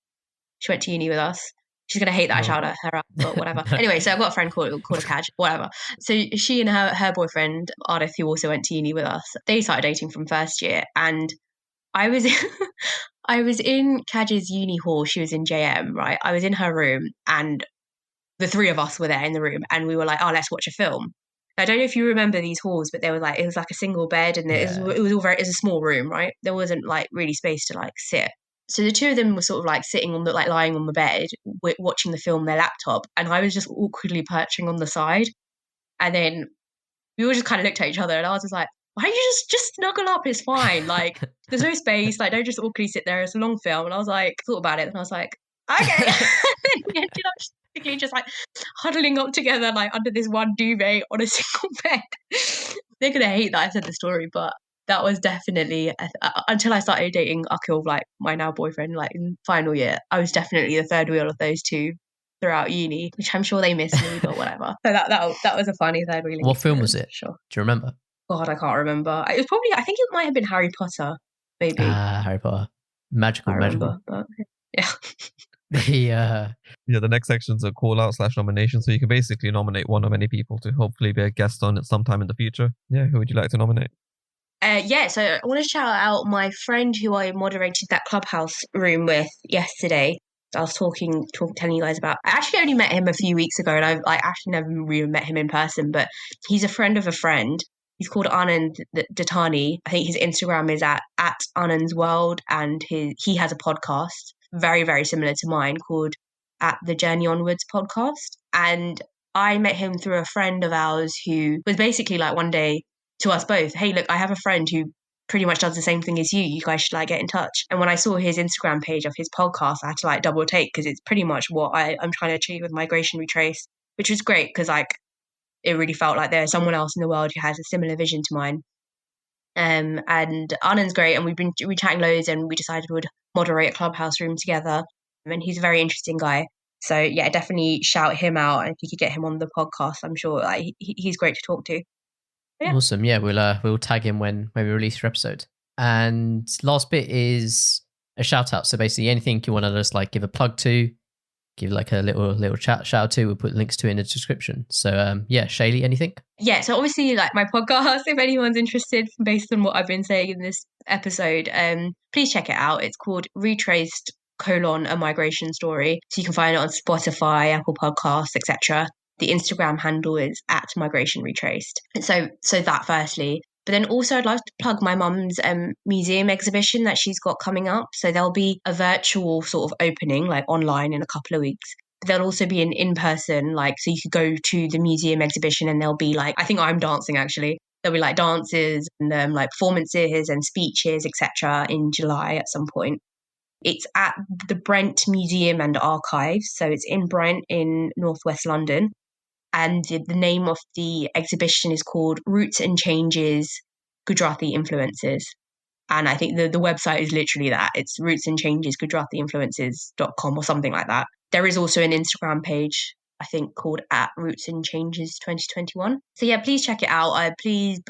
She went to uni with us. She's gonna hate that I shouted her out, but whatever. Anyway, so I've got a friend called a Kaj, whatever. So she and her boyfriend Ardith, who also went to uni with us, they started dating from first year, and I was in Kaj's uni hall. She was in JM, right? I was in her room, and the three of us were there in the room, and we were like, "Oh, let's watch a film." I don't know if you remember these halls, but it was like a single bed, and it was all it was a small room, right? There wasn't like really space to like sit. So the two of them were sort of like sitting on like lying on the bed, watching the film on their laptop, and I was just awkwardly perching on the side. And then we all just kind of looked at each other, and I was just like, "Why don't you just snuggle up? It's fine. Like there's no space. Like don't just awkwardly sit there. It's a long film." And I was like, thought about it, and I was like, "Okay." And we ended up just like huddling up together like under this one duvet on a single bed. They're gonna hate that I said the story, but that was definitely until I started dating Akil, like my now boyfriend, like in final year, I was definitely the third wheel of those two throughout uni, which I'm sure they miss me, but whatever. So that was a funny third wheel. What film was it? Sure. Do you remember? God, I can't remember. It was probably, I think it might have been Harry Potter, maybe. Harry Potter. Magical. But yeah. The next section's a call out / nomination, so you can basically nominate one of many people to hopefully be a guest on it sometime in the future. Yeah, who would you like to nominate? So I want to shout out my friend who I moderated that Clubhouse room with yesterday. I was telling you guys about. I actually only met him a few weeks ago, and I've actually never really met him in person. But he's a friend of a friend. He's called Anand Datani. I think his Instagram is at Anand's World, and he has a podcast very, very similar to mine called At the Journey Onwards podcast. And I met him through a friend of ours who was basically like one day to us both, "Hey, look, I have a friend who pretty much does the same thing as you. You guys should like get in touch." And when I saw his Instagram page of his podcast, I had to like double take because it's pretty much what I'm trying to achieve with Migration Retraced, which was great because like it really felt like there's someone else in the world who has a similar vision to mine. And Anand's great, and we've been chatting loads, and we decided we'd moderate a Clubhouse room together. And he's a very interesting guy. So yeah, definitely shout him out. And if you could get him on the podcast, I'm sure like he's great to talk to. Yeah. Awesome. Yeah, we'll tag him when we release your episode. And last bit is a shout out. So basically anything you want to just like give a plug to, give like a little shout out to, we'll put links to it in the description. So Shaili, anything? Yeah, so obviously like my podcast, if anyone's interested based on what I've been saying in this episode, please check it out. It's called Retraced: A Migration Story. So you can find it on Spotify, Apple Podcasts, etc. The Instagram handle is at Migration Retraced. So that firstly. But then also I'd like to plug my mum's museum exhibition that she's got coming up. So there'll be a virtual sort of opening like online in a couple of weeks. But there'll also be an in-person, like, so you could go to the museum exhibition and there'll be like, I think I'm dancing actually. There'll be like dances and like performances and speeches, etc. in July at some point. It's at the Brent Museum and Archives. So it's in Brent in northwest London. And the name of the exhibition is called Roots and Changes, Gujarati Influences. And I think the website is literally that. It's rootsandchangesgujaratinfluences.com or something like that. There is also an Instagram page, I think, called at Roots and Changes 2021. So yeah, please check it out. Please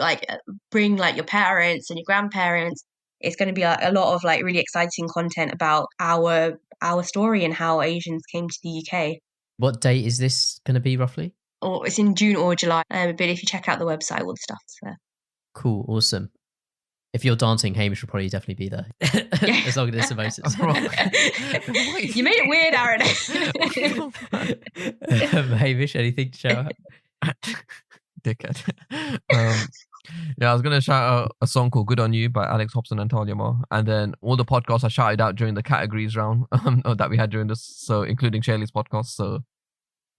bring like your parents and your grandparents. It's going to be a lot of like really exciting content about our story and how Asians came to the UK. What date is this going to be roughly? Or it's in June or July. But if you check out the website, all the stuff's there. Cool, awesome. If you're dancing, Hamish will probably definitely be there. As long as it's Moses. You made it weird, Aaron. Hamish, anything to shout out? Dickhead. I was going to shout out a song called Good On You by Alex Hobson and Talia Moore. And then all the podcasts I shouted out during the categories round that we had during this. So including Shaili's podcast. So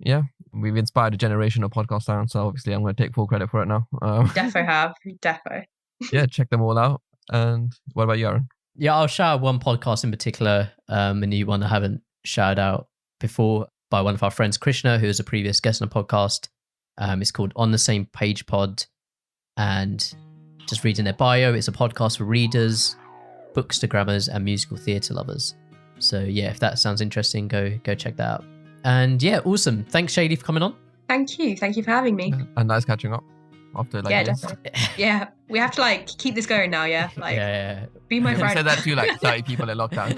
yeah, we've inspired a generation of podcast sound. So obviously, I'm going to take full credit for it now. Defo have. Defo. Yeah, check them all out. And what about you, Aaron? Yeah, I'll shout out one podcast in particular, a new one I haven't shouted out before, by one of our friends, Krishna, who was a previous guest on the podcast. It's called On the Same Page Pod. And just reading their bio, it's a podcast for readers, bookstagrammers, and musical theatre lovers. So yeah, if that sounds interesting, go check that out. And yeah, awesome. Thanks, Shaili, for coming on. Thank you. Thank you for having me. And nice catching up after like Yeah, years. definitely. Yeah, we have to like keep this going now. Yeah, like yeah. be my You friend. said that to like 30 people in lockdown.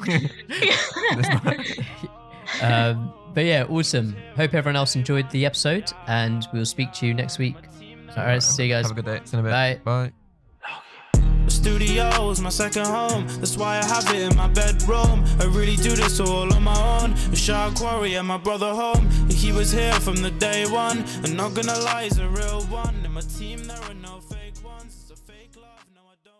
But yeah, awesome. Hope everyone else enjoyed the episode, and we'll speak to you next week. All right, see you guys. Have a good day. See you in a bit. Bye. Bye. The studio is my second home. That's why I have it in my bedroom. I really do this all on my own. A shark quarry and my brother home. He was here from the day one. And not gonna lie, he's a real one. In my team, there are no fake ones. It's a fake love. No, I don't.